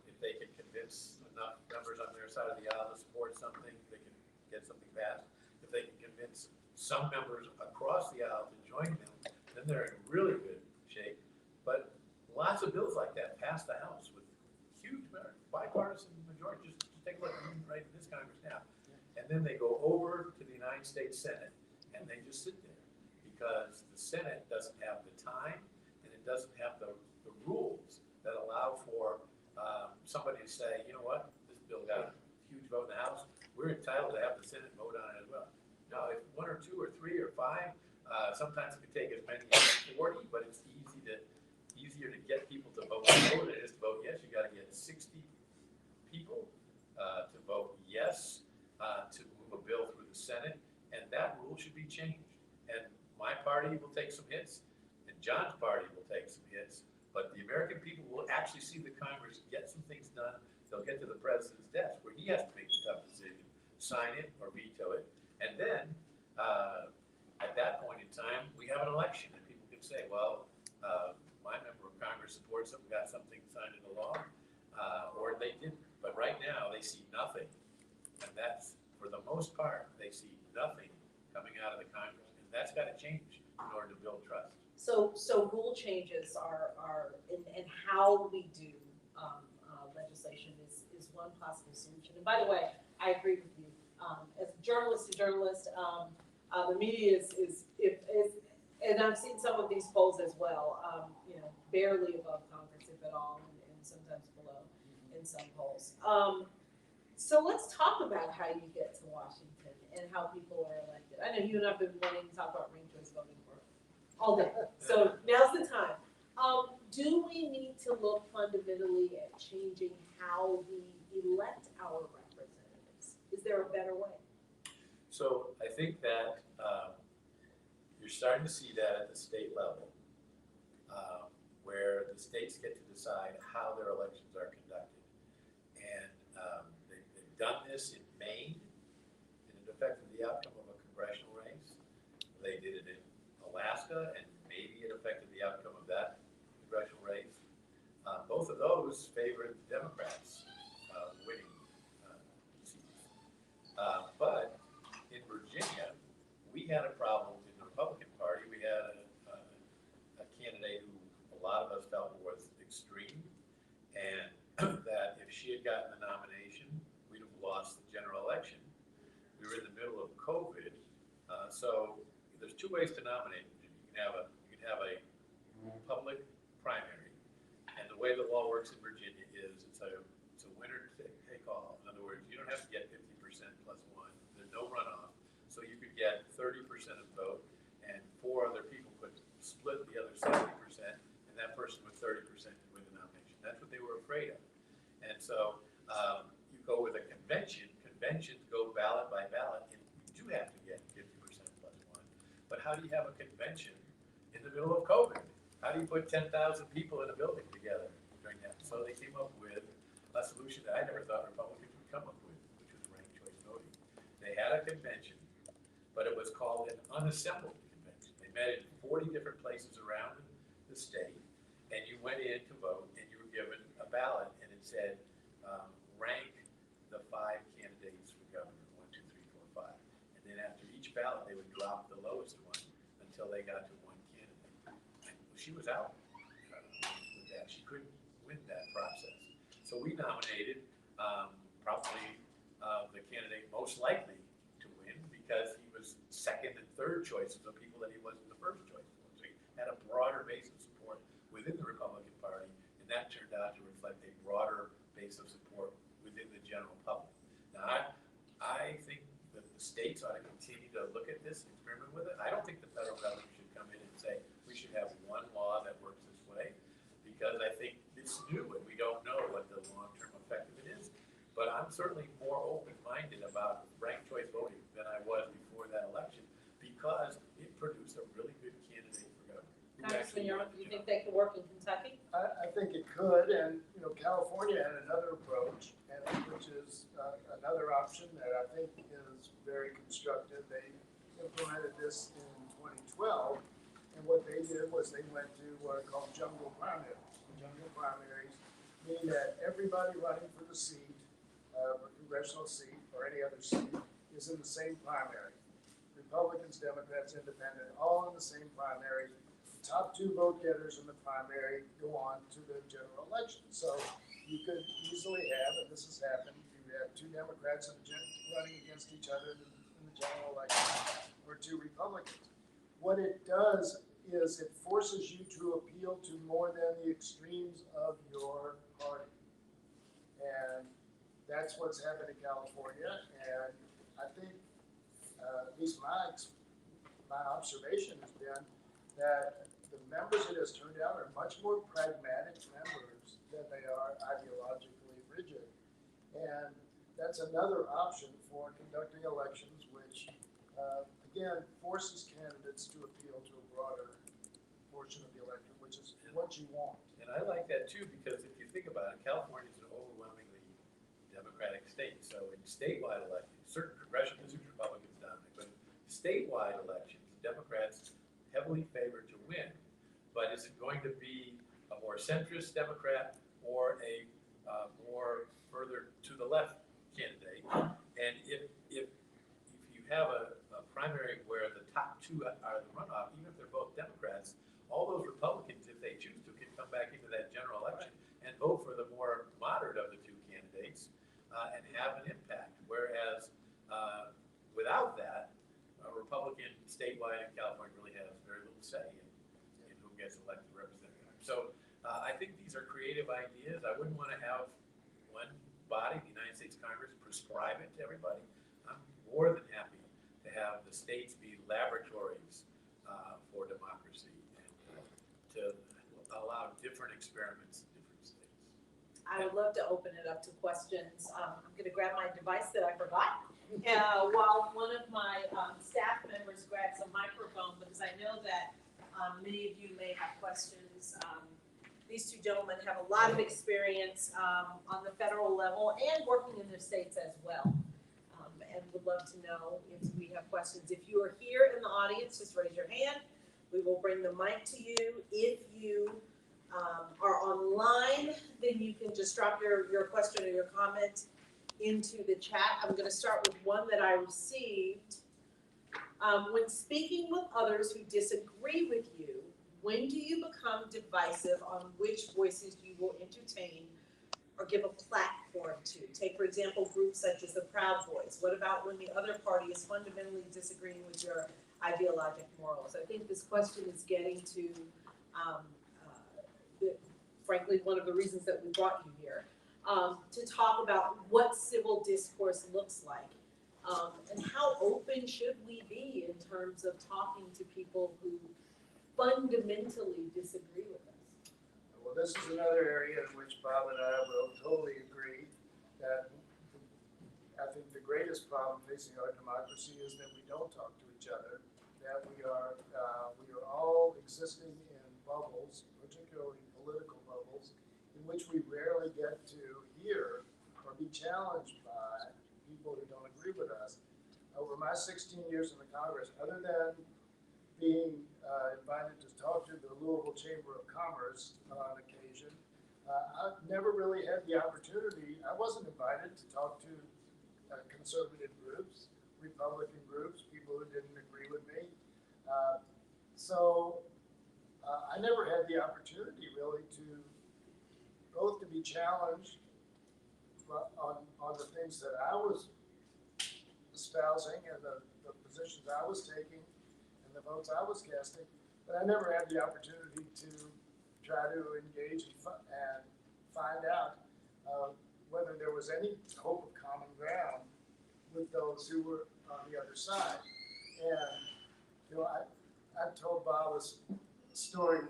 if they can convince enough members on their side of the aisle to support something, they can get something passed. If they can convince some members across the aisle to join them, then they're in really good shape. But lots of bills like that pass the House with huge bipartisan majority. Just take a look right in this Congress now. And then they go over to the United States Senate and they just sit there because the Senate doesn't have the time and it doesn't have the rules that allow for somebody to say, you know what, this bill got a huge vote in the House, we're entitled to have the Senate vote on it as well. Now, if 1 or 2 or 3 or 5, sometimes it can take as many as 40, but it's easier to get people to vote no than it is to vote yes. You got to get 60 people to vote yes to move a bill through the Senate, and that rule should be changed. And my party will take some hits, and John's party will take some hits, but the American people will actually see the Congress get some things done. They'll get to the president's desk where he has to make the tough decision, sign it or veto it, and then at that point in time, we have an election, and people can say, well, my member of Congress supports something, got something signed into law, or they didn't. But right now, they see nothing, and that's, for the most part, they see nothing coming out of the Congress, and that's got to change in order to build trust. So rule changes are and how we do legislation is one possible solution. And by the way, I agree with you. As journalist to journalist, the media is and I've seen some of these polls as well. Barely above Congress, if at all, and sometimes below in some polls. So let's talk about how you get to Washington and how people are elected. I know you and I've been wanting to talk about ranked choice voting for all day. So now's the time. Do we need to look fundamentally at changing how we elect our representatives? Is there a better way? So I think that you're starting to see that at the state level, where the states get to decide how their elections are conducted. And they've done this in Maine, and it affected the outcome of a congressional race. They did it in Alaska, and maybe it affected the outcome of that congressional race. Both of those favored Democrats winning seats. But in Virginia, we had a problem in the Republican Party. We had a candidate who a lot of us felt was extreme, and that if she had gotten the nomination, we'd have lost the general election. We were in the middle of COVID, so there's 2 ways to nominate. You can have a public primary, and the way the law works in Virginia is it's a winner take all. In other words, you don't have to get 50% plus 1. There's no runoff, so you could get 30% of the vote, and 4 other people could split the other 70%, and that person with 30% could win the nomination. That's what they were afraid of. And so you go with a convention. Conventions go ballot by ballot, and you do have to get 50% plus 1. But how do you have a convention in the middle of COVID? How do you put 10,000 people in a building together during that? So they came up with a solution that I never thought Republicans would come up with, which was ranked choice voting. They had a convention, but it was called an unassembled convention. They met in 40 different places around the state, and you went in to vote, and you were given a ballot, and it said, rank the 5 candidates for governor, 1, 2, 3, 4, 5. And then after each ballot, they would drop the lowest one until they got to 1 candidate. And she was out with that. She couldn't win that process. So we nominated probably the candidate most likely to win because he was second and third choices of people that he wasn't the first choice. So he had a broader base of support within the Republican Party, and that turned out to reflect a broader base of support within the general public. Now, I think that the states ought to continue to look at this and experiment with it. I don't think the federal government should come in and say we should have one law that works this way, because I think it's new and we don't know what the long-term effect of it is. But I'm I'm certainly more open-minded about ranked choice voting than I was before that election, because it produced a really good candidate for governor. who Congressman, actually you wanted the think job. they could work in Kentucky? I think it could, and, California had another approach, and which is another option that I think is very constructive. They implemented this in 2012, and what they did was they went to what are called jungle primaries. Jungle primaries mean that everybody running for the seat, a congressional seat or any other seat, is in the same primary. Republicans, Democrats, Independent, all in the same primary. The top two vote getters in the primary go on to the general election. So you could easily have, and this has happened, you have two Democrats running against each other in the general election, or two Republicans. What it does is it forces you to appeal to more than the extremes of your party. And that's what's happened in California. And I think, at least my observation has been that the members it has turned out are much more pragmatic members than they are ideologically rigid. And that's another option for conducting elections, which, again, forces candidates to appeal to a broader portion of the electorate, which is what you want. And I like that too, because if you think about it, California is an overwhelmingly Democratic state. So in statewide elections, certain congressional districts, Republicans dominate, but statewide elections, Democrats heavily favored to win. But is it going to be a more centrist Democrat or a more further to the left candidate? And if you have a primary where the top two are the runoff, even if they're both Democrats, all those Republicans, if they choose to, can come back into that general election and vote for the more moderate of the two candidates and have an impact. Whereas without that, a Republican statewide in California really has very little say in who gets elected representative. So I think these are creative ideas. I wouldn't want to have one body, the United States Congress, prescribe it to everybody. I'm more than happy to have the states be laboratories for democracy and to allow different experiments in different states. I would love to open it up to questions. I'm going to grab my device that I forgot. While one of my staff members grabs a microphone, because I know that many of you may have questions. These two gentlemen have a lot of experience on the federal level and working in their states as well. And would love to know if we have questions. If you are here in the audience, just raise your hand. We will bring the mic to you. If you are online, then you can just drop your question or your comment into the chat. I'm going to start with one that I received. When speaking with others who disagree with you, when do you become divisive on which voices you will entertain or give a platform to? Take, for example, groups such as the Proud Boys. What about when the other party is fundamentally disagreeing with your ideologic morals? I think this question is getting to, frankly, one of the reasons that we brought you here, to talk about what civil discourse looks like. And how open should we be in terms of talking to people who fundamentally disagree with us? Well, this is another area in which Bob and I will totally agree that I think the greatest problem facing our democracy is that we don't talk to each other, that we are all existing in bubbles, particularly political bubbles, in which we rarely get to hear or be challenged by people who don't agree with us. Over my 16 years in the Congress, other than being invited to talk to the Louisville Chamber of Commerce on occasion, I've never really had the opportunity. I wasn't invited to talk to conservative groups, Republican groups, people who didn't agree with me. So I never had the opportunity really to both to be challenged on the things that I was espousing and the positions I was taking and the votes I was casting, but I never had the opportunity to try to engage and find out whether there was any hope of common ground with those who were on the other side. And I told Bob a story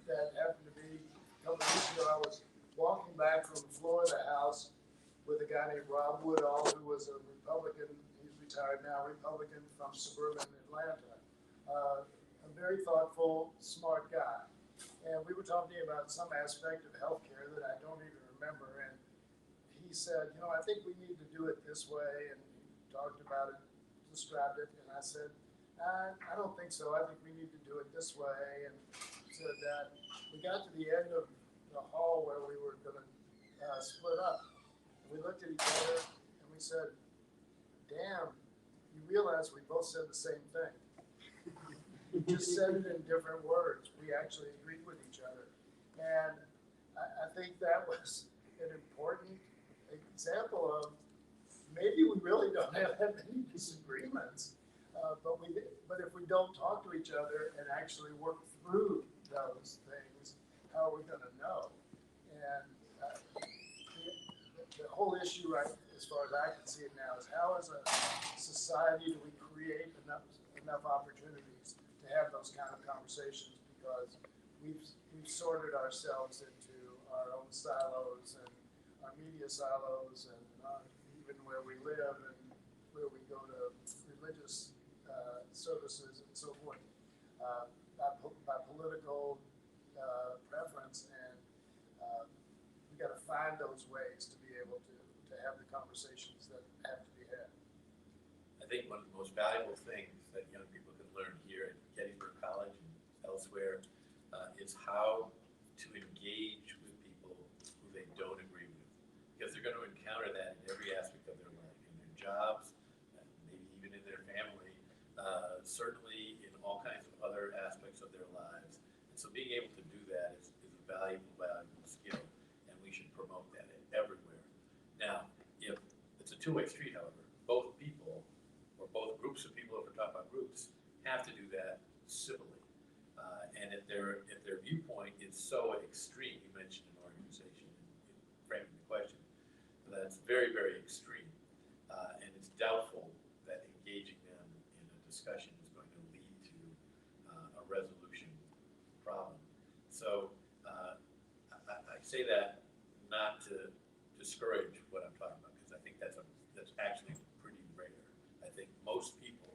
that happened to me a couple of weeks ago. I was walking back from Florida House with a guy guy named Rob Woodall, who was a Republican, he's retired now, Republican from suburban Atlanta. A very thoughtful, smart guy. And we were talking about some aspect of healthcare that I don't even remember. And he said, you know, I think we need to do it this way. And he talked about it, described it. And I said, I don't think so. I think we need to do it this way. And said that we got to the end of the hall where we were going to split up. And we looked at each other and we said, damn, you realize we both said the same thing. We just said it in different words. We actually agreed with each other. And I think that was an important example of maybe we really don't have that many disagreements. But if we don't talk to each other and actually work through those things, how are we going to know? And the whole issue, right, as far as I can see it now, is how as a society do we create enough opportunities to have those kind of conversations, because we've sorted ourselves into our own silos and our media silos and even where we live and where we go to religious services and so forth by political preference, and we got to find those ways to be able to have the conversations that have to be had. I think one of the most valuable things that young people can learn here at Gettysburg College and elsewhere is how to engage with people who they don't agree with, because they're going to encounter that in every aspect of their life, in their jobs, maybe even in their family, certainly in all kinds of other aspects of their lives. And so being able to do that is a valuable skill, and we should promote that everywhere. Now, if it's a two-way street, however, both people or both groups of people, if we're talking about groups, have to do that civilly. And if their viewpoint is so extreme, you mentioned an organization in framing the question, that's very, very extreme. And it's doubtful that engaging them in a discussion is going to lead to a resolution problem. So I say that not to discourage what I'm talking about, because I think that's actually pretty rare. I think most people,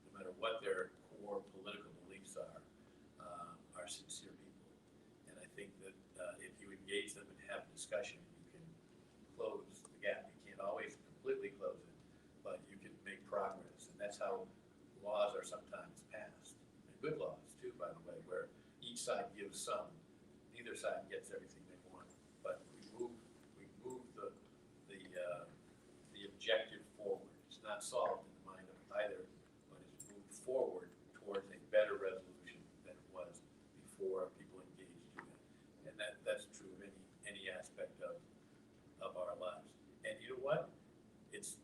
no matter what their core political beliefs are sincere people. And I think that if you engage them and have a discussion, you can close the gap. You can't always completely close it, but you can make progress. And that's how laws are sometimes passed. And good laws, too, by the way, where each side gives some. Neither side gets everything they want. But we move the objective forward. It's not solved in the mind of either, but it's moved forward towards a better resolution than it was before people engaged in it. And that's true of any aspect of our lives. And you know what? It's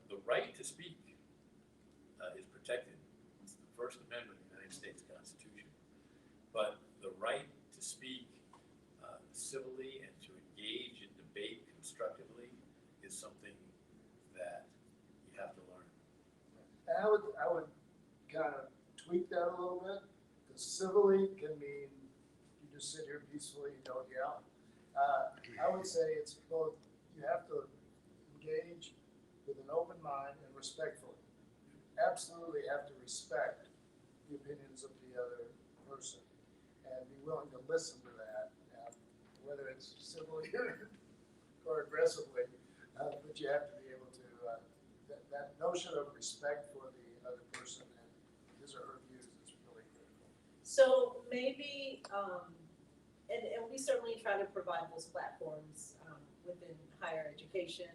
the right to speak is protected. It's the First Amendment of the United States Constitution. But the right to speak civilly and to engage in debate constructively is something that you have to learn. And I would kind of tweak that a little bit. Because civilly can mean you just sit here peacefully, you don't yell. I would say it's both, you have to engage with an open mind and respectfully. Absolutely have to respect the opinions of the other person and be willing to listen to that, whether it's civilly or aggressively, but you have to be able to, that notion of respect for the other person and his or her views is really critical. So maybe, and we certainly try to provide those platforms within higher education.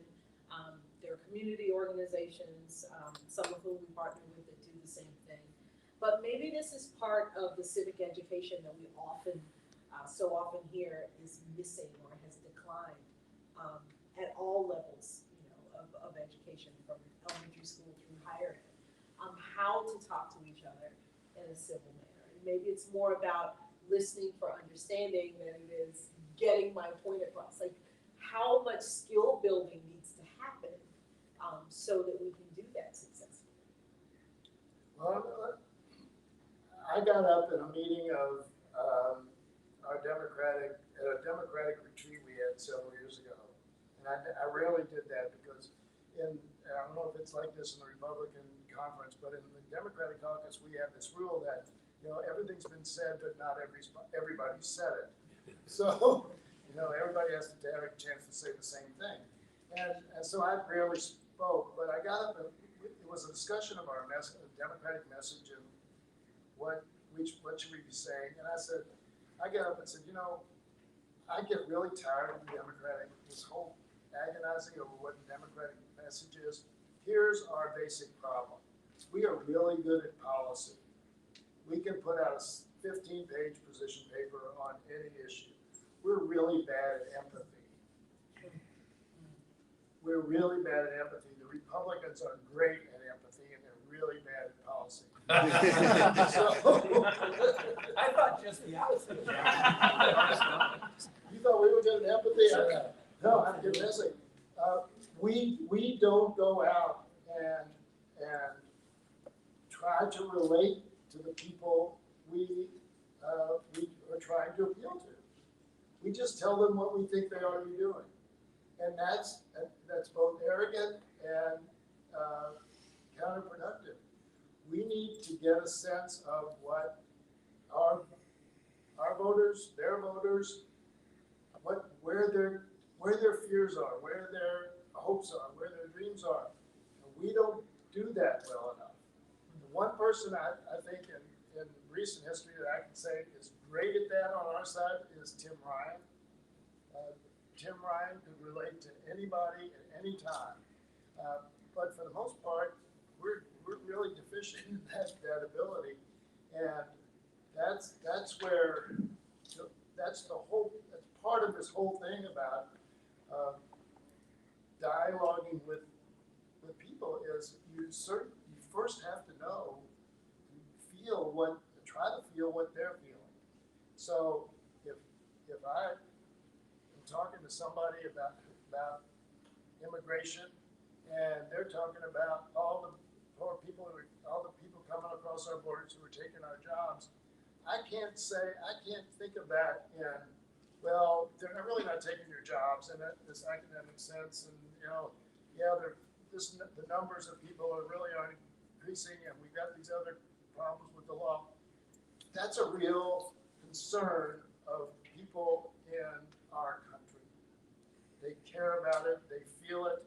There are community organizations, some of whom we partner with that do the same thing. But maybe this is part of the civic education that we so often hear is missing or has declined at all levels, of education, from elementary school through higher ed. How to talk to each other in a civil manner. And maybe it's more about listening for understanding than it is getting my point across. Like, how much skill building needs to happen so that we can do that successfully? Well, I got up in a meeting of a Democratic retreat we had several years ago, And I rarely did that because I don't know if it's like this in the Republican conference, but in the Democratic caucus, we have this rule that, everything's been said, but not everybody said it. So, everybody has to have a chance to say the same thing. And so I rarely spoke, but I got up and it was a discussion of our Democratic message and what should we be saying. And I got up and said, I get really tired of the this whole agonizing over what the Democratic message is. Here's our basic problem. We are really good at policy. We can put out a 15-page position paper on any issue. We're really bad at empathy. We're really bad at empathy. The Republicans are great at empathy, and they're really bad at policy. I thought just the opposite. You thought we were good at empathy? No, I'm missing. We don't go out and try to relate to the people we are trying to appeal to. We just tell them what we think they ought to be doing, and that's both arrogant and counterproductive. We need to get a sense of what our voters, their voters, where their fears are, where their hopes are, where their dreams are. And we don't do that well enough. The one person I think in recent history that I can say is great at that on our side is Tim Ryan. Tim Ryan could relate to anybody at any time. But for the most part, we're really deficient in that ability. And that's part of this whole thing about dialoguing with people is you first have to try to feel what they're feeling. So if I am talking to somebody about immigration and they're talking about all the people coming across our borders who are taking our jobs, I can't think of that in, well, they're really not taking your jobs in this academic sense, and the numbers of people are increasing, and we've got these other problems with the law. That's a real concern of people in our country. They care about it, they feel it,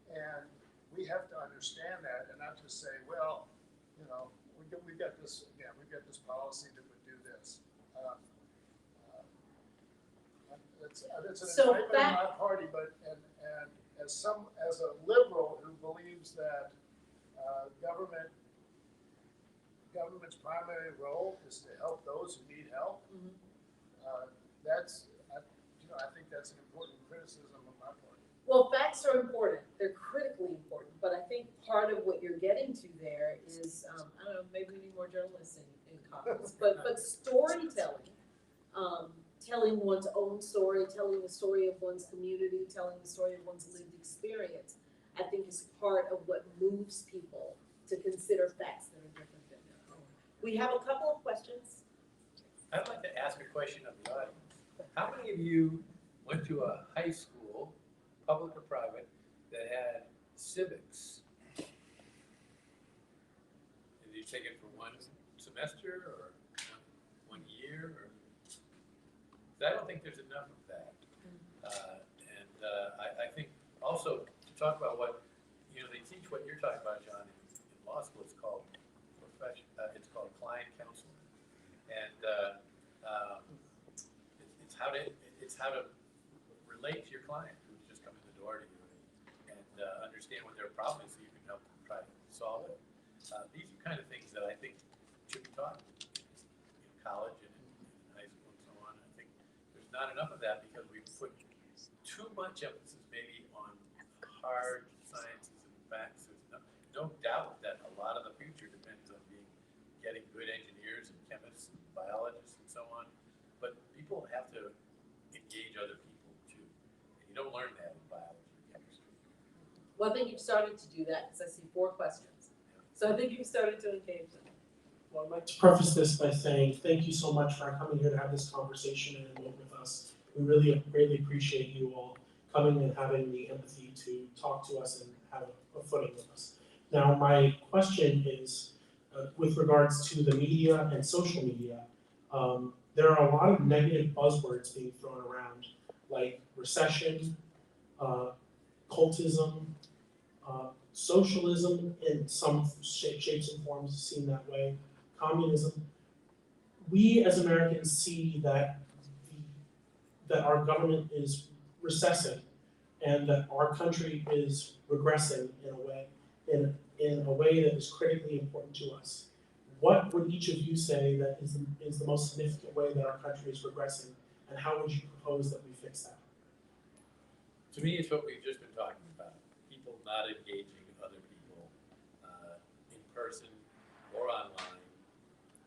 and we have to understand that and not just say, well, we've got this policy that would do this. It's an indictment on my party, but and as a liberal who believes that government's primary role is to help those who need help. I think that's an important criticism of my party. Well, facts are important. They're critically important. But I think part of what you're getting to there is, I don't know, maybe we need more journalists in Congress, but storytelling, telling one's own story, telling the story of one's community, telling the story of one's lived experience, I think is part of what moves people to consider facts that are different than their own. We have a couple of questions. I'd like to ask a question of the audience. How many of you went to a high school, public or private, that had civics? Did you take it for one semester or one year? I don't think there's enough of that. I think also to talk about what, they teach what you're talking about, John, in law school. It's called client counseling. And it's how to relate to your client who's just come in the door to you and understand what their problem is so you can help them try to solve it. These are kind of things that I think should be taught in college and in high school and so on. I think there's not enough of that because we put too much emphasis maybe on hard sciences and facts. There's no doubt that a lot of the future depends on getting good engineers and chemists and biologists and so on. But people have to engage other people too. And you don't learn that in biology or chemistry. Well, I think you've started to do that because I see 4 questions. So I think you've started to engage them. Well, I'd like to preface this by saying thank you so much for coming here to have this conversation and meet with us. We really greatly appreciate you all coming and having the empathy to talk to us and have a footing with us. Now, my question is, with regards to the media and social media, there are a lot of negative buzzwords being thrown around, like recession, cultism, socialism in some shapes and forms seem that way, communism. We as Americans see that our government is recessing and that our country is regressing in a way that is critically important to us. What would each of you say that is the most significant way that our country is regressing, and how would you propose that we fix that? To me, it's what we've just been talking about. People not engaging other people in person or online,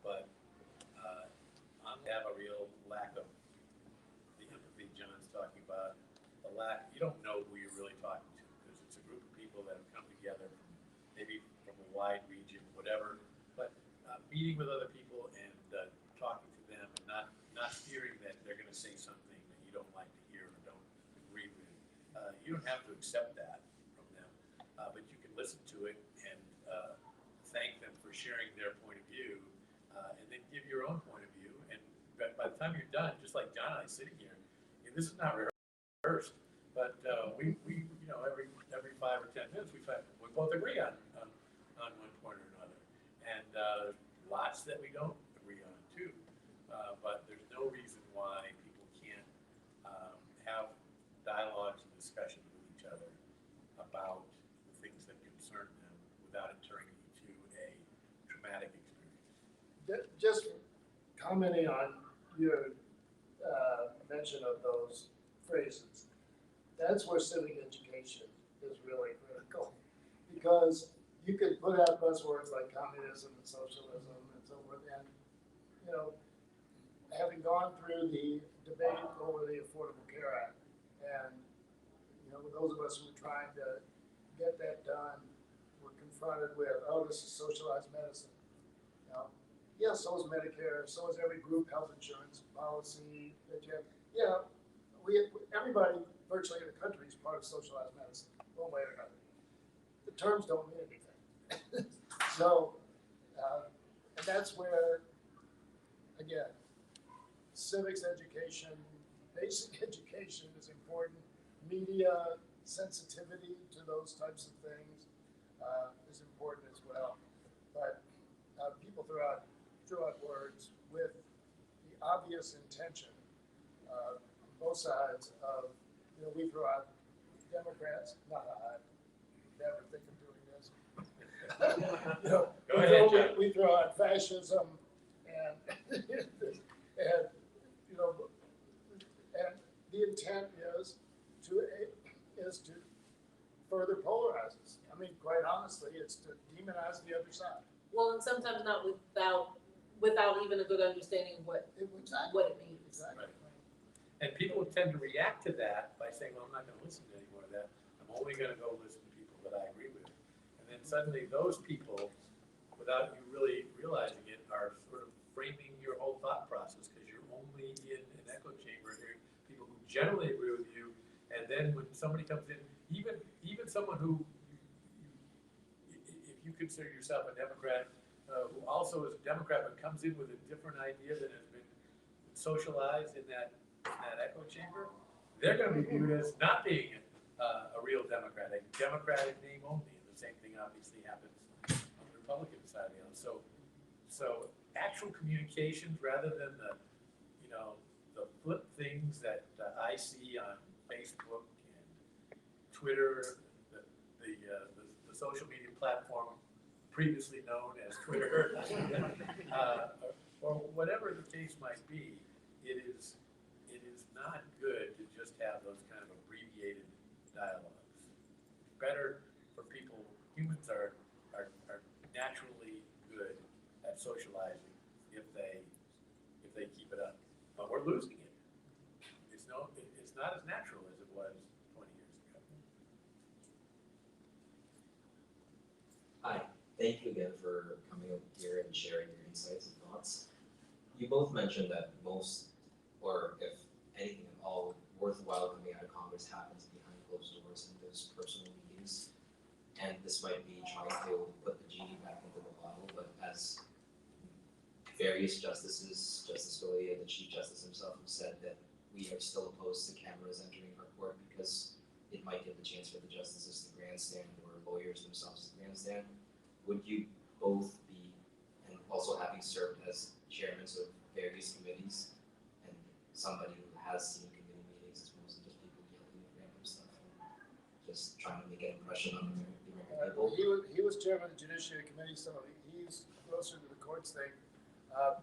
but have a real lack of the empathy John's talking about. The lack, you don't know who you're really talking to, because it's a group of people that have come together from maybe from a wide region, whatever, but meeting with other people and talking to them and not fearing that they're going to say something that you don't like to hear or don't agree with. You don't have to accept that from them, but you can listen to it and thank them for sharing their point of view, and then give your own point of view. And by the time you're done, just like John and I sitting here, and this is not rehearsed, but we every 5 or 10 minutes we both agree on one point or another, and lots that we don't agree on too. But there's no reason why people can't have dialogues and discussions with each other about the things that concern them without it turning into a traumatic experience. Just commenting on your mention of those phrases, that's where civic education is really critical, because you could put out buzzwords like communism and socialism and so forth, and having gone through the debate over the Affordable Care Act, and those of us who are trying to get that done were confronted with, oh, this is socialized medicine. Yeah, so is Medicare, so is every group health insurance policy that you have. Everybody virtually in the country is part of socialized medicine, one way or another. The terms don't mean anything. So, and that's where, again, civics education, basic education is important. Media sensitivity to those types of things is important as well. But people throw out words with the obvious intention on both sides of, we throw out Democrats, not I, never think of doing this. Go ahead, John. We throw out fascism and and the intent is to further polarize us. I mean, quite honestly, it's to demonize the other side. Well, and sometimes not without even a good understanding of what it means. Exactly. Right. And people tend to react to that by saying, well, I'm not going to listen to any more of that. I'm only going to go listen to people that I agree with. And then suddenly those people, without you really realizing it, are sort of framing your whole thought process, because you're only in an echo chamber hearing people who generally agree with you. And then when somebody comes in, even someone who, if you consider yourself a Democrat, who also is a Democrat but comes in with a different idea that has been socialized in that echo chamber, they're going to be viewed as not being a real Democrat, a Democratic name only. And the same thing obviously happens on the Republican side of the house. So actual communications, rather than the flip things that I see on Facebook and Twitter, the social media platform previously known as Twitter, or whatever the case might be, it is not good to just have those kind of abbreviated dialogues. It's better for people. Humans are naturally good at socializing if they keep it up. But we're losing it. It's not as natural as it was 20 years ago. Hi, thank you again for coming over here and sharing your insights and thoughts. You both mentioned that most, or if anything at all, worthwhile coming out of Congress happens behind closed doors in those personal meetings. And this might be trying to put the genie back into the bottle, but as various justices, Justice Scalia, the Chief Justice himself, have said that we are still opposed to cameras entering our court because it might give the chance for the justices to grandstand or lawyers themselves to grandstand. Would you both be, and also having served as chairmen of various committees, and somebody who has seen committee meetings as opposed to just people yelling at random stuff, and just trying to make an impression on the American people? He was chairman of the Judiciary Committee, so he's closer to the courts thing.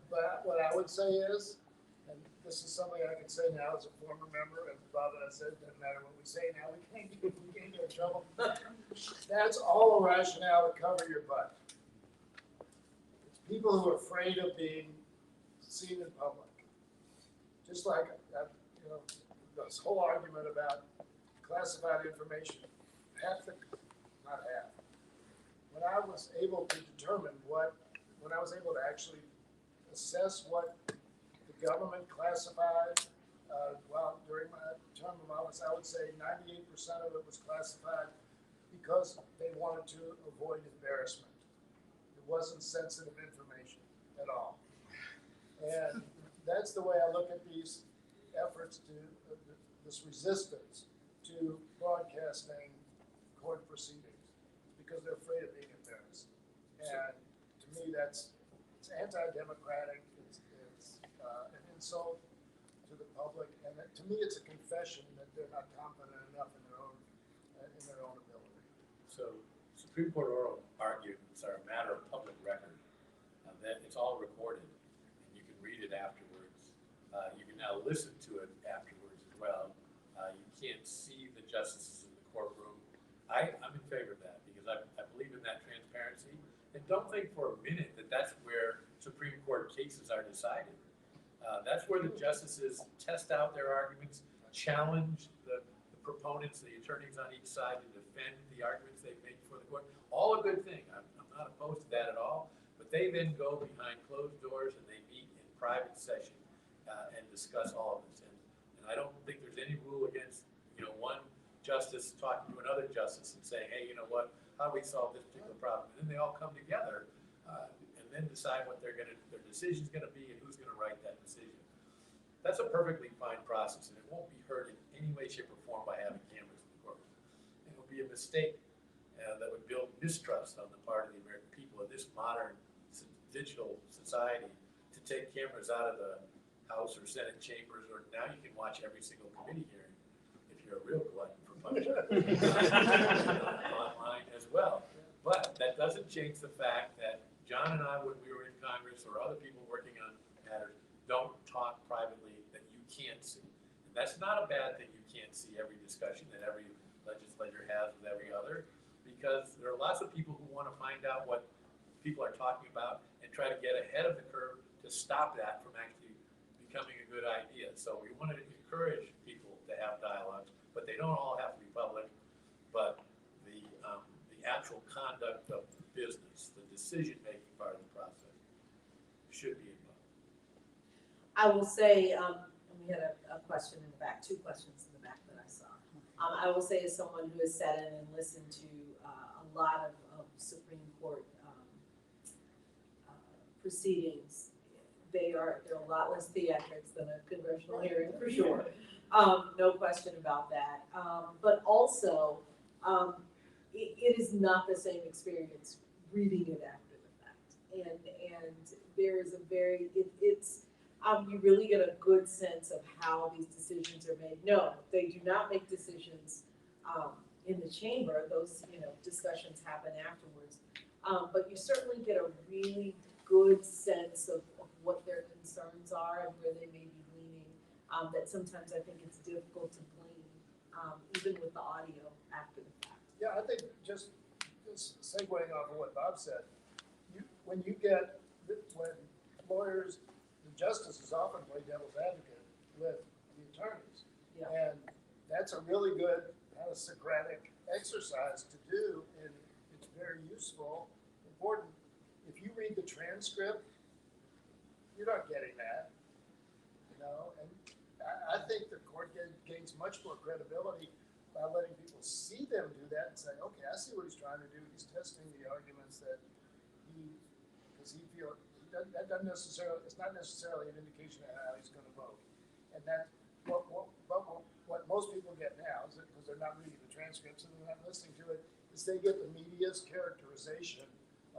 But what I would say is, and this is something I can say now as a former member, and Bob and I said, it doesn't matter what we say now, we can't get in trouble. That's all a rationale to cover your butt. It's people who are afraid of being seen in public. Just like, this whole argument about classified information, not half. When I was able to determine when I was able to actually assess what the government classified, during my term of office, I would say 98% of it was classified because they wanted to avoid embarrassment. It wasn't sensitive information at all. And that's the way I look at these efforts this resistance to broadcasting court proceedings, because they're afraid of being embarrassed. And to me, it's anti-democratic. It's an insult to the public, and to me, it's a confession that they're not confident enough in their own ability. So Supreme Court oral arguments are a matter of public record. That it's all recorded, and you can read it afterwards. You can now listen to it afterwards as well. You can't see the justices in the courtroom. I'm in favor of that because I believe in that transparency, and don't think for a minute that that's where Supreme Court cases are decided. That's where the justices test out their arguments, challenge the proponents, the attorneys on each side to defend the arguments they've made before the court. All a good thing. I'm not opposed to that at all. But they then go behind closed doors and they meet in private session and discuss all of this. And I don't think there's any rule against one justice talking to another justice and saying, hey, you know what, how do we solve this particular problem? And then they all come together and then decide what their decision's going to be and who's going to write that decision. That's a perfectly fine process, and it won't be heard in any way, shape, or form by having cameras in the courtroom. It would be a mistake that would build mistrust on the part of the American people in this modern digital society to take cameras out of the House or Senate chambers, or now you can watch every single committee hearing if you're a real glutton for punishment online as well. But that doesn't change the fact that John and I, when we were in Congress, or other people working on matters, don't talk privately that you can't see. And that's not a bad thing. You can't see every discussion that every legislator has with every other, because there are lots of people who want to find out what people are talking about and try to get ahead of the curve to stop that from actually becoming a good idea. So we want to encourage people to have dialogues, but they don't all have to be public. But the actual conduct of the business, the decision-making part of the process, should be in public. I will say, we had a question in the back, two questions in the back that I saw. I will say, as someone who has sat in and listened to a lot of Supreme Court proceedings, they're a lot less theatrics than a congressional hearing, for sure. No question about that. But also, it is not the same experience reading it after the fact. And there is you really get a good sense of how these decisions are made. No, they do not make decisions in the chamber. Those discussions happen afterwards. But you certainly get a really good sense of what their concerns are and where they may be leaning, that sometimes I think it's difficult to glean, even with the audio after the fact. Yeah, I think just segueing off of what Bob said, when lawyers, the justices often play devil's advocate with the attorneys. Yeah. And that's a really good kind of Socratic exercise to do, and it's very useful, important. If you read the transcript, you're not getting that, and I think the court gains much more credibility by letting people see them do that and say, okay, I see what he's trying to do. He's testing the arguments that because he feels that doesn't necessarily, it's not necessarily an indication of how he's going to vote. And that what most people get now is that because they're not reading the transcripts and they're not listening to it, is they get the media's characterization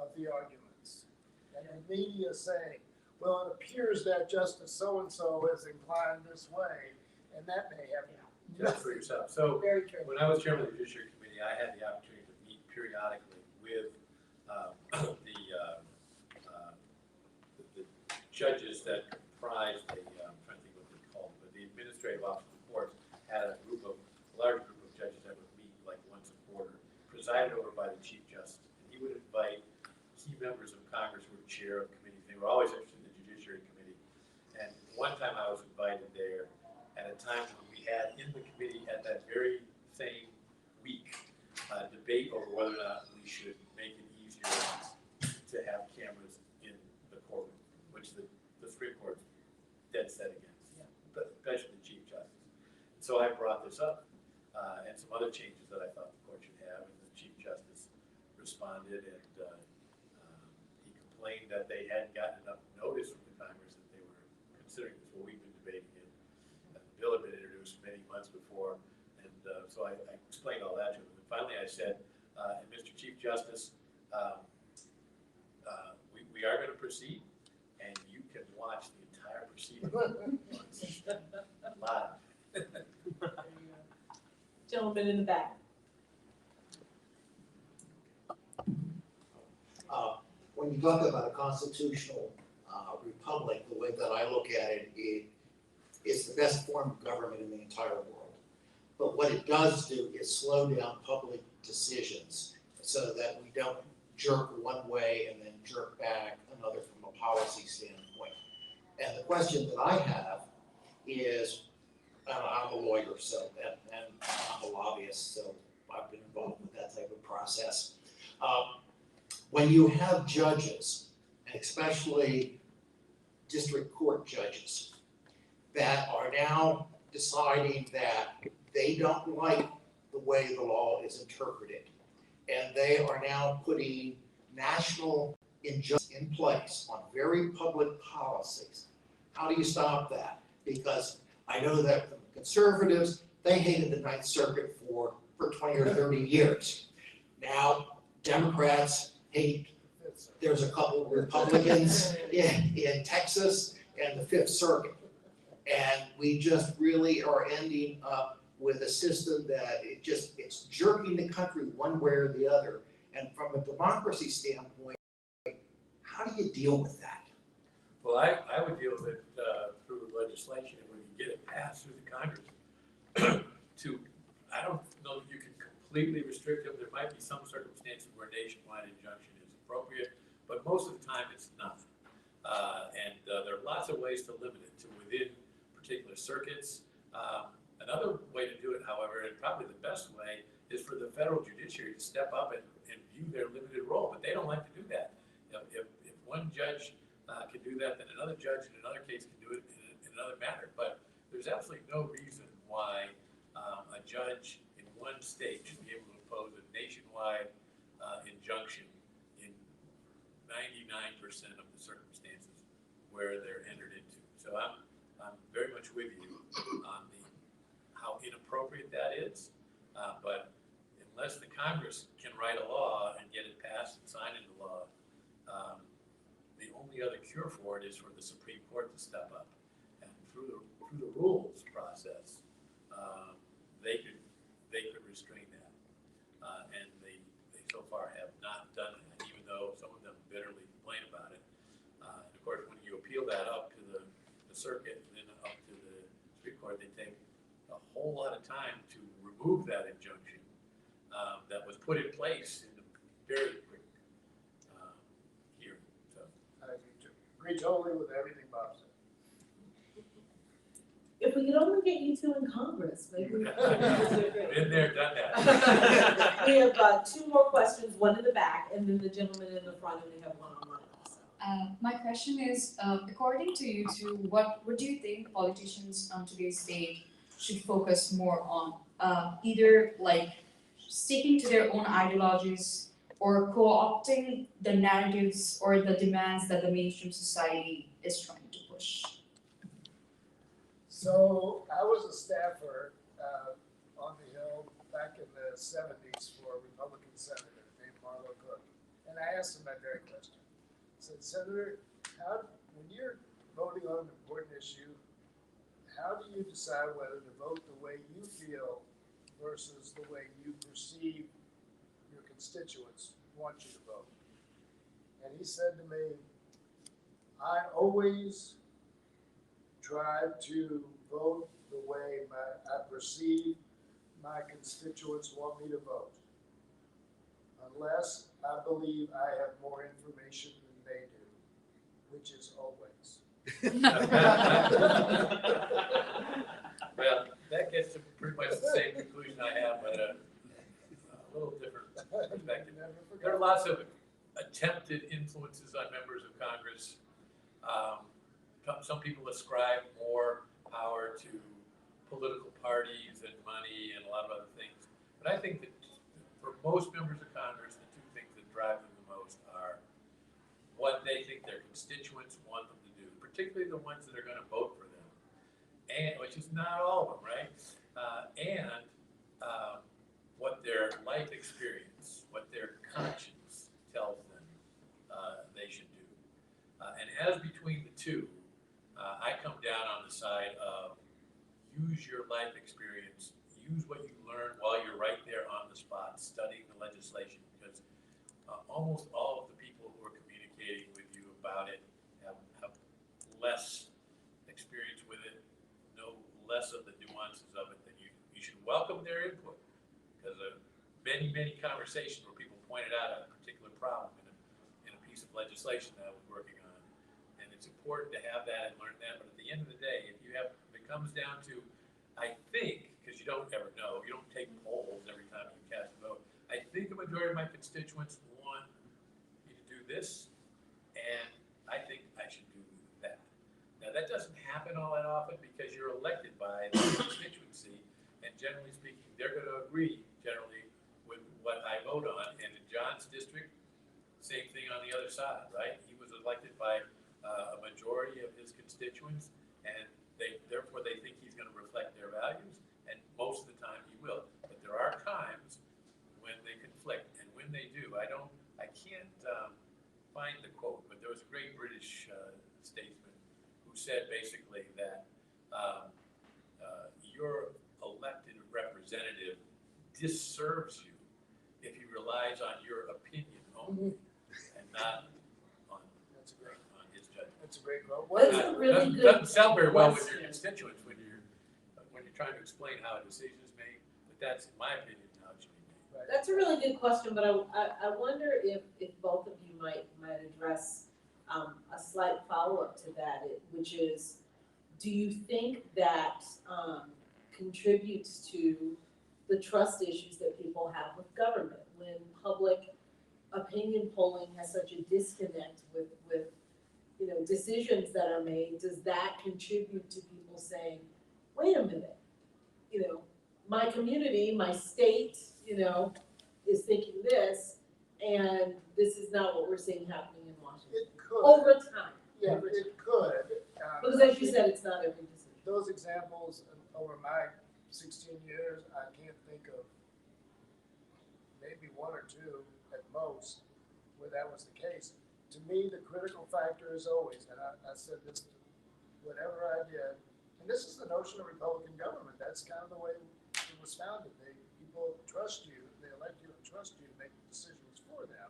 of the arguments. And the media saying, well, it appears that Justice so-and-so is inclined this way, and that may have Just for yourself. So Very true. when I was chairman of the Judiciary Committee, I had the opportunity to meet periodically with the judges that comprised I'm trying to think what they're called, but the administrative office of the courts had a large group of judges that would meet like once a quarter, presided over by the Chief Justice. And he would invite key members of Congress who were chair of committees. They were always interested in the Judiciary Committee. And one time I was invited there at a time when we had in the committee at that very same week debate over whether or not we should make it easier to have cameras in the courtroom, which the Supreme Court dead set against, but especially the Chief Justice. So I brought this up and some other changes that I thought the court should have, and the Chief Justice responded, and he complained that they hadn't gotten enough notice from the Congress that they were considering this. Well, we've been debating it. The bill had been introduced many months before, and so I explained all that to him. And finally I said, Mr. Chief Justice, we are going to proceed, and you can watch the entire proceeding live. Gentleman in the back. When you talk about a constitutional republic, the way that I look at it, it's the best form of government in the entire world. But what it does do is slow down public decisions so that we don't jerk one way and then jerk back another from a policy standpoint. And the question that I have is, I'm a lawyer, so and I'm a lobbyist, so I've been involved with that type of process. When you have judges, and especially district court judges, that are now deciding that they don't like the way the law is interpreted, and they are now putting national injustice in place on very public policies, how do you stop that? Because I know that the conservatives, they hated the Ninth Circuit for 20 or 30 years. Now, Democrats hate, there's a couple of Republicans in Texas and the Fifth Circuit. And we just really are ending up with a system that it's jerking the country one way or the other. And from a democracy standpoint, how do you deal with that? Well, I would deal with it through legislation, and when you get it passed through the Congress, I don't know that you can completely restrict them. There might be some circumstances where nationwide injunction is appropriate, but most of the time it's not. And there are lots of ways to limit it to within particular circuits. Another way to do it, however, and probably the best way, is for the federal judiciary to step up and view their limited role, but they don't like to do that. If one judge can do that, then another judge in another case can do it in another matter. But there's absolutely no reason why a judge in one state should be able to impose a nationwide injunction in 99% of the circumstances where they're entered into. So I'm very much with you on how inappropriate that is. But unless the Congress can write a law and get it passed and signed into law, the only other cure for it is for the Supreme Court to step up. And through the rules process, they could restrain that. And they so far have not done it, even though some of them bitterly complain about it. And of course, when you appeal that up to the circuit and then up to the Supreme Court, they take a whole lot of time to remove that injunction that was put in place in a very quick hearing. So I agree totally with everything Bob said. If we could only get you two in Congress, maybe. been there, done that. We have two more questions, one in the back, and then the gentleman in the front, and we have one online also. My question is, according to you two, what do you think politicians on today's date should focus more on either like sticking to their own ideologies or co-opting the narratives or the demands that the mainstream society is trying to push. So I was a staffer on the Hill back in the 70s for a Republican senator named Marlo Cook. And I asked him that very question. I said, Senator, when you're voting on an important issue, how do you decide whether to vote the way you feel versus the way you perceive your constituents want you to vote? And he said to me, I always try to vote the way I perceive my constituents want me to vote, unless I believe I have more information than they do, which is always. Well, that gets to pretty much the same conclusion I have, but a little different perspective. There are lots of attempted influences on members of Congress. Some people ascribe more power to political parties and money and a lot of other things. But I think that for most members of Congress, the two things that drive them the most are what they think their constituents want them to do, particularly the ones that are going to vote for them, and which is not all of them, right? What their life experience, what their conscience tells them they should do. And as between the two, I come down on the side of use your life experience, use what you learn while you're right there on the spot, studying the legislation, because almost all of the people who are communicating with you about it have less experience with it, know less of the nuances of it than you. You should welcome their input, because many conversations where people pointed out a particular problem in a piece of legislation that I was working on. And it's important to have that and learn that, but at the end of the day, if it comes down to, I think, because you don't ever know, you don't take polls every time you cast a vote, I think a majority of my constituents want me to do this, and I think I should do that. Now, that doesn't happen all that often because you're elected by the constituency, and generally speaking, they're going to agree generally with what I vote on. And in John's district, same thing on the other side, right? He was elected by a majority of his constituents, and therefore they think he's going to reflect their values, and most of the time he will. But there are times when they conflict, and when they do, I can't find the quote, but there was a great British statesman who said basically that your elected representative disserves you if he relies on your opinion only and not on his judgment. That's a great quote. That's a really good Doesn't sound very well with your question. constituents when you're trying to explain how a decision is made, but that's, in my opinion, how it should be made. That's a really good question, but I wonder if both of you might address a slight follow-up to that, which is, do you think that contributes to the trust issues that people have with government when public opinion polling has such a disconnect with decisions that are made? Does that contribute to people saying, wait a minute, my community, my state, is thinking this, and this is not what we're seeing happening in Washington? It could. Over time. Yeah, it could. Because as you said, it's not every decision. Those examples over my 16 years, I can't think of maybe one or two at most where that was the case. To me, the critical factor is always, and I said this, whatever I did, and this is the notion of Republican government. That's kind of the way it was founded. People trust you, they elect you and trust you to make decisions for them,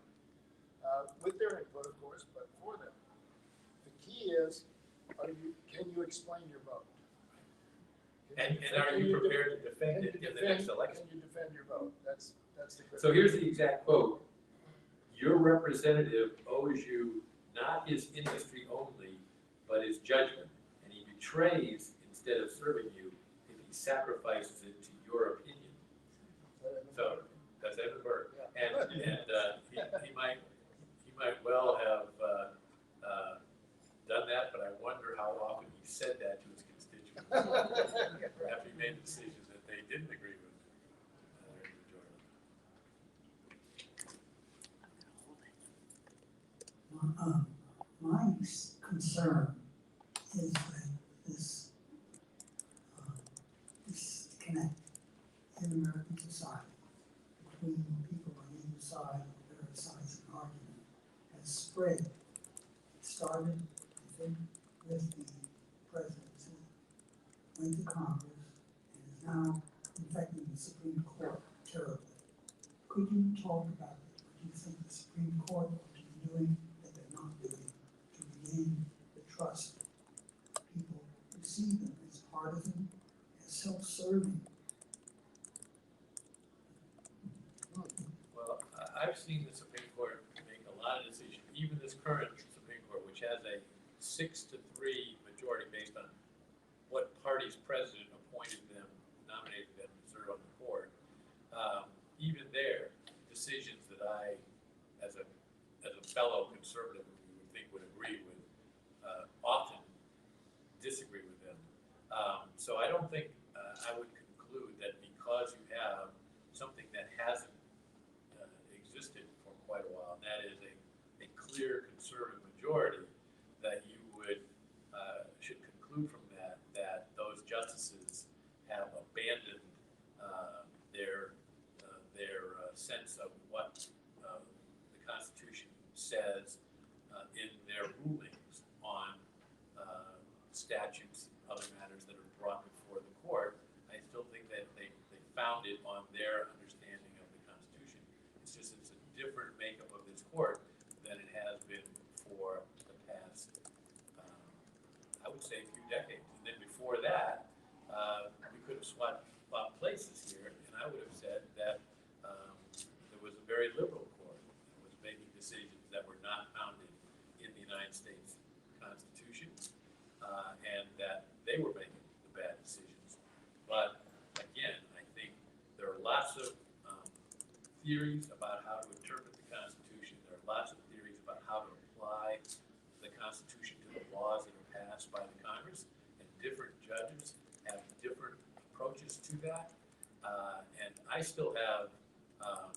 with their input, of course, but for them. The key is, can you explain your vote? And are you prepared to defend it in the next election? Can you defend your vote? That's the critical. So here's the exact quote. Your representative owes you not his industry only, but his judgment, and he betrays instead of serving you if he sacrifices it to your opinion. So that's Edmund Burke, and he might well have done that, but I wonder how often he said that to his constituents after he made the decisions that they didn't agree with their majority. My concern is that this disconnect in American society between people on either side of various sides of an argument has spread. It started, I think, with the presidency, went to Congress, and is now infecting the Supreme Court terribly. Could you talk about what you think the Supreme Court ought to be doing that they're not doing to regain the trust people who see them as partisan, as self-serving? Well, I've seen the Supreme Court make a lot of decisions, even this current Supreme Court, which has a 6-3 majority based on what party's president appointed them, nominated them to serve on the court. Even their decisions that I, as a fellow conservative, we would think would agree with, often disagree with them. So I don't think I would conclude that because you have something that hasn't existed for quite a while, and that is a clear conservative majority, that you would should conclude from that those justices have abandoned their sense of what the Constitution says in their rulings on statutes, other matters that are brought before the court. I still think that they found it on their understanding of the Constitution. It's just it's a different makeup of this court than it has been for the past, I would say, a few decades. And then before that, we could have swapped places here, and I would have said that there was a very liberal court that was making decisions that were not founded in the United States Constitution, and that they were making the bad decisions. But again, I think there are lots of theories about how to interpret the Constitution. There are lots of theories about how to apply the Constitution to the laws that are passed by the Congress, and different judges have different approaches to that. And I still have a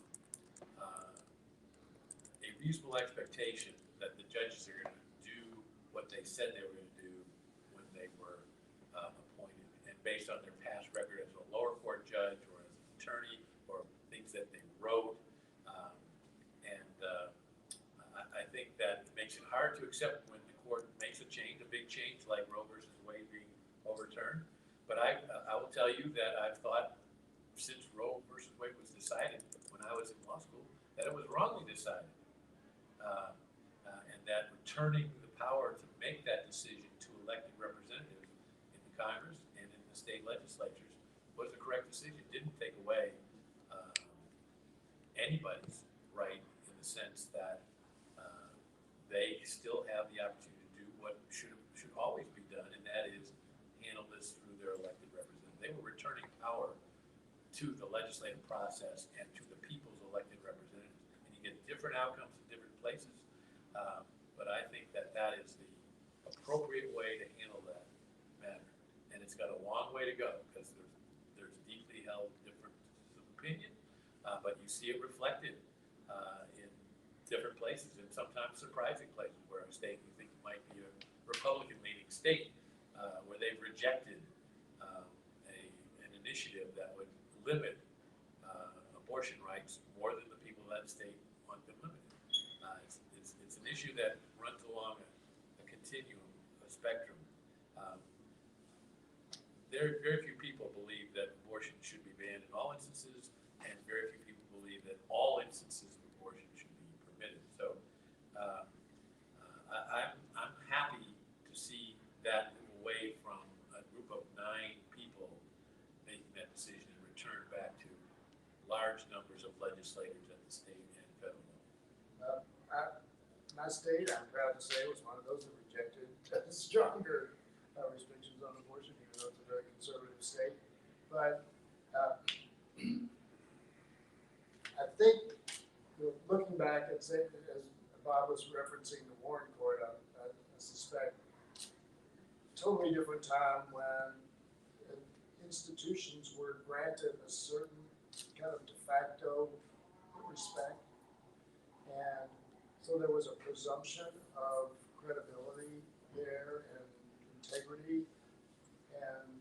reasonable expectation that the judges are going to do what they said they were going to do when they were appointed, and based on their past record as a lower court judge or as an attorney or things that they wrote. I think that it makes it hard to accept when the court makes a change, a big change like Roe versus Wade being overturned. But I will tell you that I've thought since Roe versus Wade was decided when I was in law school that it was wrongly decided. And that returning the power to make that decision to elected representatives in the Congress and in the state legislatures was the correct decision. It didn't take away anybody's right in the sense that they still have the opportunity to do what should always be done, and that is handle this through their elected representatives. They were returning power to the legislative process and to the people's elected representatives. And you get different outcomes in different places, but I think that is the appropriate way to handle that matter. And it's got a long way to go because there's deeply held differences of opinion, but you see it reflected in different places, and sometimes surprising places where a state you think might be a Republican-leaning state, where they've rejected an initiative that would limit abortion rights more than the people of that state want them limited. It's an issue that runs along a continuum, a spectrum. Very few people believe that abortion should be banned in all instances, and very few people believe that all instances of abortion should be permitted. So I'm happy to see that move away from a group of 9 people making that decision and return back to large numbers of legislators at the state and federal level. My state, I'm proud to say, was one of those that rejected stronger restrictions on abortion, even though it's a very conservative state. But I think, looking back at, say, as Bob was referencing the Warren Court, I suspect totally different time when, in institutions were granted a certain kind of de facto respect. And so there was a presumption of credibility there and integrity. And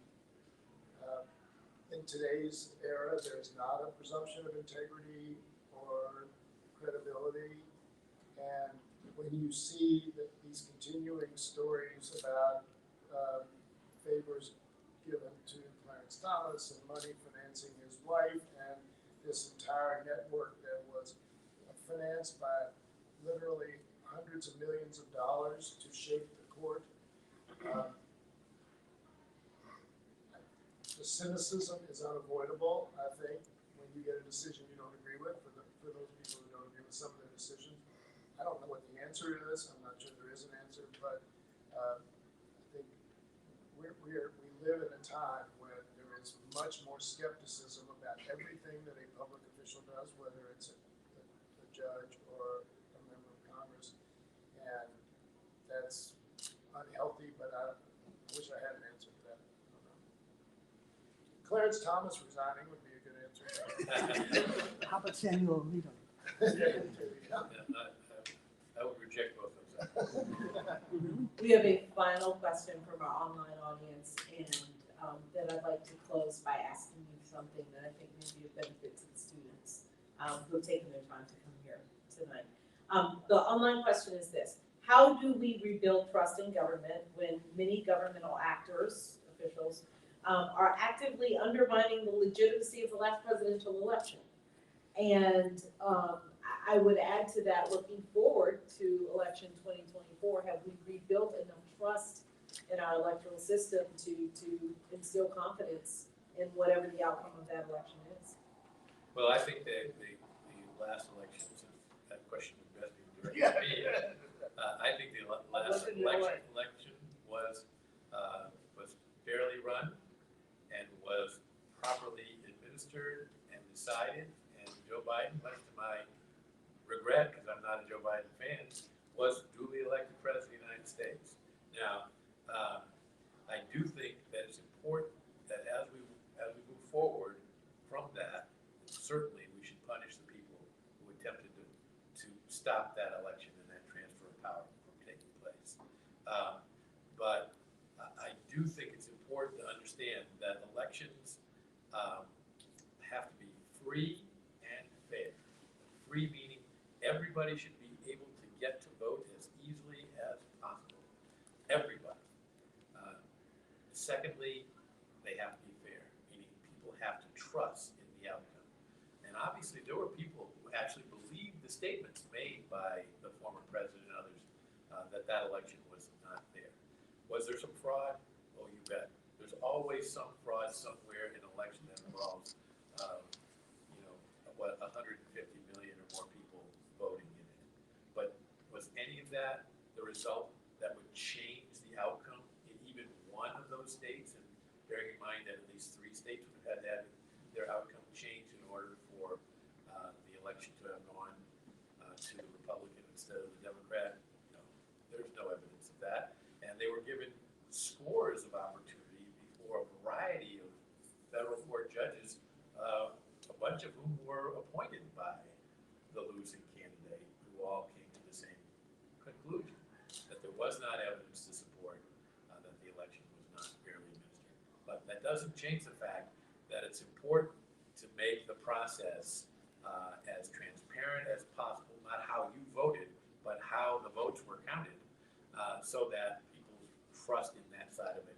in today's era, there's not a presumption of integrity or credibility. And when you see that these continuing stories about favors given to Clarence Thomas and money financing his wife and this entire network that was financed by literally hundreds of millions of dollars to shape the court. The cynicism is unavoidable, I think, when you get a decision you don't agree with, for those people who don't agree with some of their decisions. I don't know what the answer is. I'm not sure there is an answer, but I think we live in a time when there is much more skepticism about everything that a public official does, whether it's a judge or a member of Congress, and that's unhealthy, but I wish I had an answer to that. I don't know. Clarence Thomas resigning would be a good answer. How about Samuel Alito? I would reject both those. We have a final question from our online audience, and that I'd like to close by asking you something that I think may be of benefit to the students who have taken their time to come here tonight. The online question is this: how do we rebuild trust in government when many governmental actors, officials, are actively undermining the legitimacy of the last presidential election? And I would add to that, looking forward to election 2024, have we rebuilt enough trust in our electoral system to instill confidence in whatever the outcome of that election is? Well, I think that the last election, since that question is best being directed to me, I think the last election was fairly run and was properly administered and decided. And Joe Biden, much to my regret, because I'm not a Joe Biden fan, was duly elected president of the United States. Now, I do think that it's important that as we move forward from that, certainly we should punish the people who attempted to stop that election and that transfer of power from taking place. But I do think it's important to understand that elections have to be free and fair. Free meaning everybody should be able to get to vote as easily as possible. Everybody. Secondly, they have to be fair, meaning people have to trust in the outcome. And obviously there were people who actually believed the statements made by the former president and others that election was not fair. Was there some fraud? Oh, you bet. There's always some fraud somewhere in an election that involves 150 million or more people voting in it. But was any of that the result that would change the outcome in even one of those states? And bearing in mind that at least 3 states would have had to have their outcome changed in order for the election to have gone to the Republican instead of the Democrat. No, there's no evidence of that. And they were given scores of opportunity before a variety of federal court judges, a bunch of whom were appointed by the losing candidate, who all came to the same conclusion, that there was not evidence to support that the election was not fairly administered. But that doesn't change the fact that it's important to make the process as transparent as possible, not how you voted, but how the votes were counted, so that people's trust in that side of it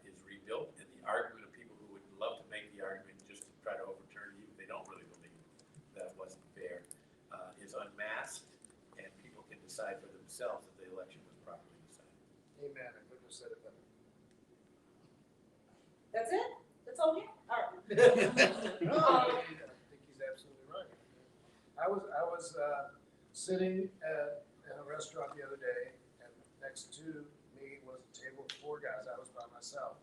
is rebuilt. And the argument of people who would love to make the argument just to try to overturn it, even if they don't really believe that it wasn't fair, is unmasked, and people can decide for themselves if the election was properly decided. Amen. I couldn't have said it better. That's it? That's all here? All right. No, I think he's absolutely right. I was sitting in a restaurant the other day, and next to me was a table of 4 guys. I was by myself.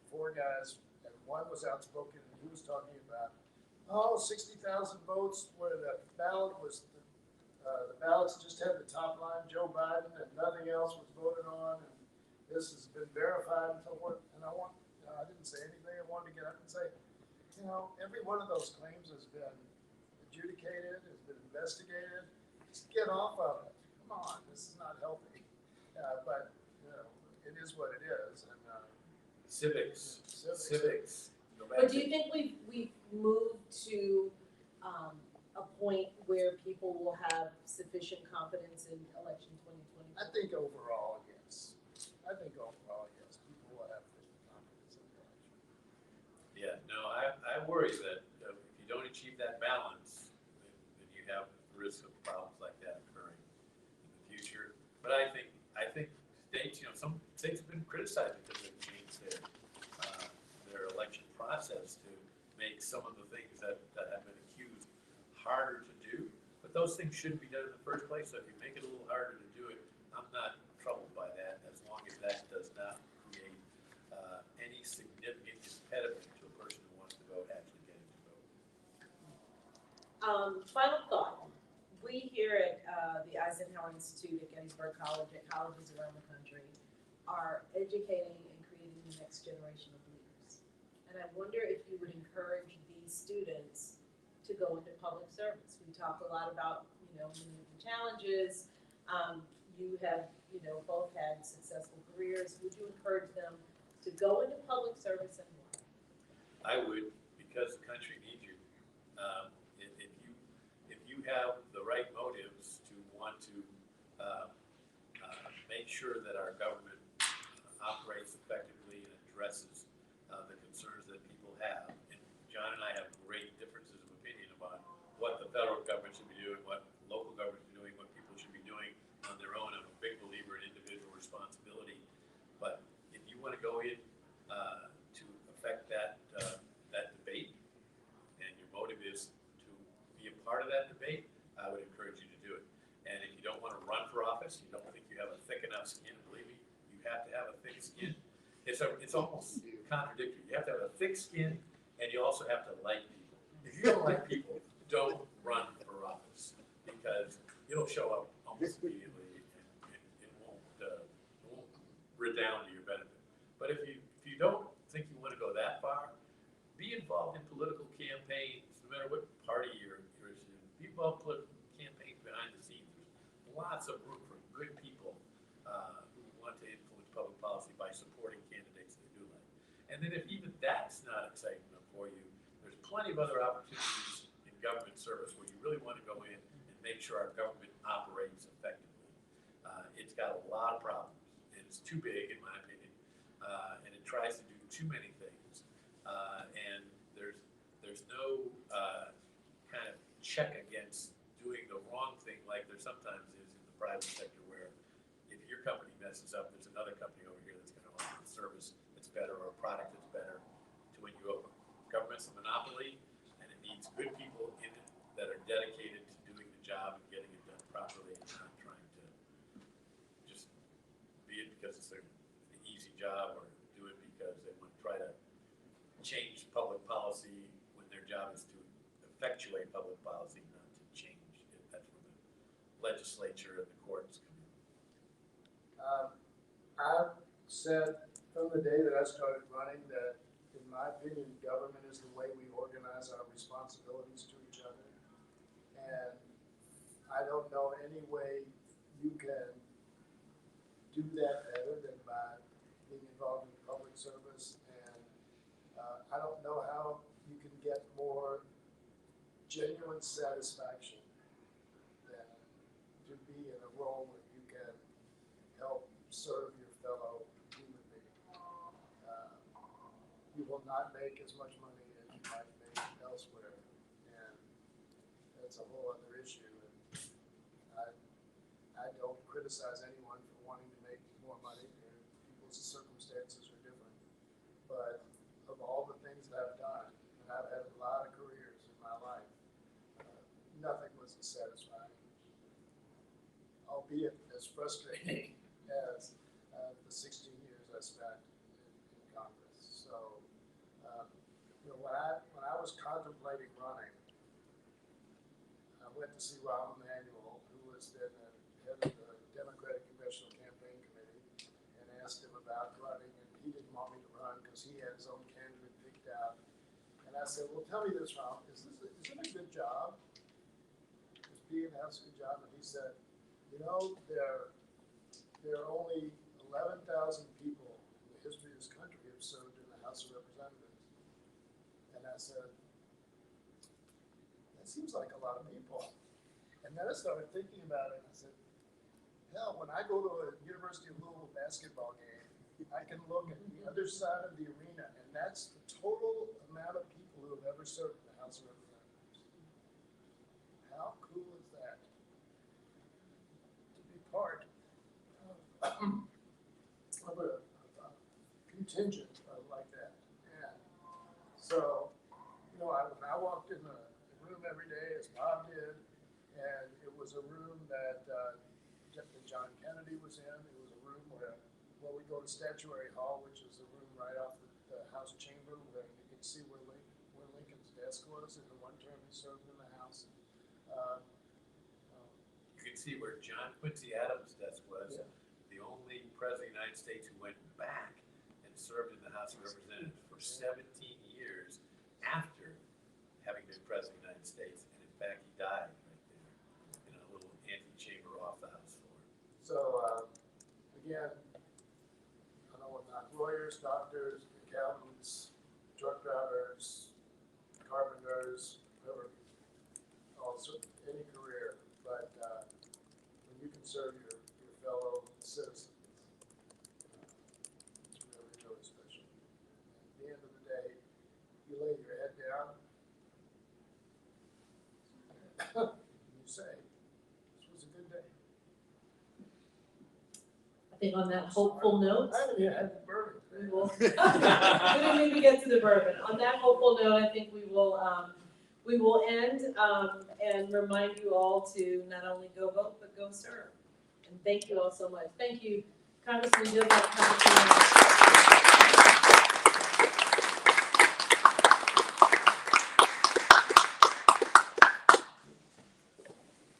4 guys, and one was outspoken, and he was talking about, 60,000 votes where the ballot was, the ballots just had the top line, Joe Biden, and nothing else was voted on, and this has been verified and so forth. And I didn't say anything. I wanted to you know, every one of those claims has been adjudicated, has been investigated. Just get off of it. Come on, this is not healthy. But, you know, it is what it is. And Civics. Go back But do to- you think we've moved to a point where people will have sufficient confidence in election 2020? I think overall, yes. People will have confidence in the election. Yeah, no, I worry that if you don't achieve that balance, then you have the risk of problems like that occurring in the future. But I think states, you know, some states have been criticized because they've changed their election process to make some of the things that have been accused harder to do. But those things shouldn't be done in the first place. So if you make it a little harder to do it, I'm not troubled by that as long as that does not create any significant impediment to a person who wants to vote actually getting to vote. Final thought. We here at the Eisenhower Institute at Gettysburg College, at colleges around the country, are educating and creating the next generation of leaders. And I wonder if you would encourage these students to go into public service. We talk a lot about, you know, many of the challenges. You have, you know, both had successful careers. Would you encourage them to go into public service and why? I would, because the country needs you. If you have the right motives to want to make sure that our government operates effectively and addresses the concerns that people have, and John and I have great differences of opinion about what the federal government should be doing, what local government should be doing, what people should be doing on their own. I'm a big believer in individual responsibility. But if you want to go in to affect that debate, and your motive is to be a part of that debate, I would encourage you to do it. And if you don't want to run for office, you don't think you have a thick enough skin, believe me, you have to have a thick skin. It's almost contradictory. You have to have a thick skin, and you also have to like people. If you don't like people, don't run for office, because it'll show up almost immediately, and it won't redound to your benefit. But if you don't think you want to go that far, be involved in political campaigns, no matter what party you're in. Be involved in political campaigns behind the scenes. There's lots of room for good people who want to influence public policy by supporting candidates they do like. And then if even that's not exciting enough for you, there's plenty of other opportunities in government service where you really want to go in and make sure our government operates effectively. It's got a lot of problems, and it's too big, in my opinion, and it tries to do too many things. And there's no kind of check against doing the wrong thing like there sometimes is in the private sector, where if your company messes up, there's another company over here that's going to offer a service that's better or a product that's better to win you over. Government's a monopoly, and it needs good people in it that are dedicated to doing the job and getting it done properly, and not trying to just be it because it's an easy job, or do it because they want to try to change public policy when their job is to effectuate public policy, not to change it. That's where the legislature and the courts come in. I've said from the day that I started running that, in my opinion, government is the way we organize our responsibilities to each other. And I don't know any way you can do that better than by being involved in public service. And I don't know how you can get more genuine satisfaction than to be in a role where you can help serve your fellow human being. You will not make as much money as you might make elsewhere, and that's a whole other issue. And I don't criticize anyone for wanting to make more money. People's circumstances are different, but of all the things that I've done, and I've had a lot of careers in my life, nothing was as satisfying, albeit as frustrating as the 16 years I spent in Congress. So, when I was contemplating running, I went to see Rahm Emanuel, who was then the head of the Democratic Congressional Campaign Committee, and asked him about running, and he didn't want me to run because he had his own candidate picked out. And And I said, well, tell me this, Ralph, is it a good job? Is being a house a good job? And he said, you know, there are only 11,000 people in the history of this country who have served in the House of Representatives. And I said, that seems like a lot of people. And then I started thinking about it, and I said, hell, when I go to a University of Louisville basketball game, I can look at the other side of the arena, and that's the total amount of people who have ever served in the House of Representatives. How cool is that? To be part of a contingent like that. And so, you know, when I walked in the room every day, as Bob did, and it was a room that John Kennedy was in. It was a room where we go to Statuary Hall, which is a room right off the House chamber where you can see where Lincoln's desk was. In the one term he served in the House. You can see where John Quincy Adams' desk was. Yeah. The only president of the United States who went back and served in the House of Representatives for 17 years after having been president of the United States. And in fact, he died right there in a little antechamber off the House floor. So, again, I don't want to knock lawyers, doctors, accountants, truck drivers, carpenters, whoever, also any career, but when you can serve your fellow citizens, it's really, really special. At the end of the day, you lay your head down, and you say, this was a good day. I think on that hopeful note, I haven't even had the bourbon today. we will, we didn't even get to the bourbon. On that hopeful note, I think we will end, and remind you all to not only go vote, but go serve. And thank you all so much. Thank you, Congressman Dillon, Congressman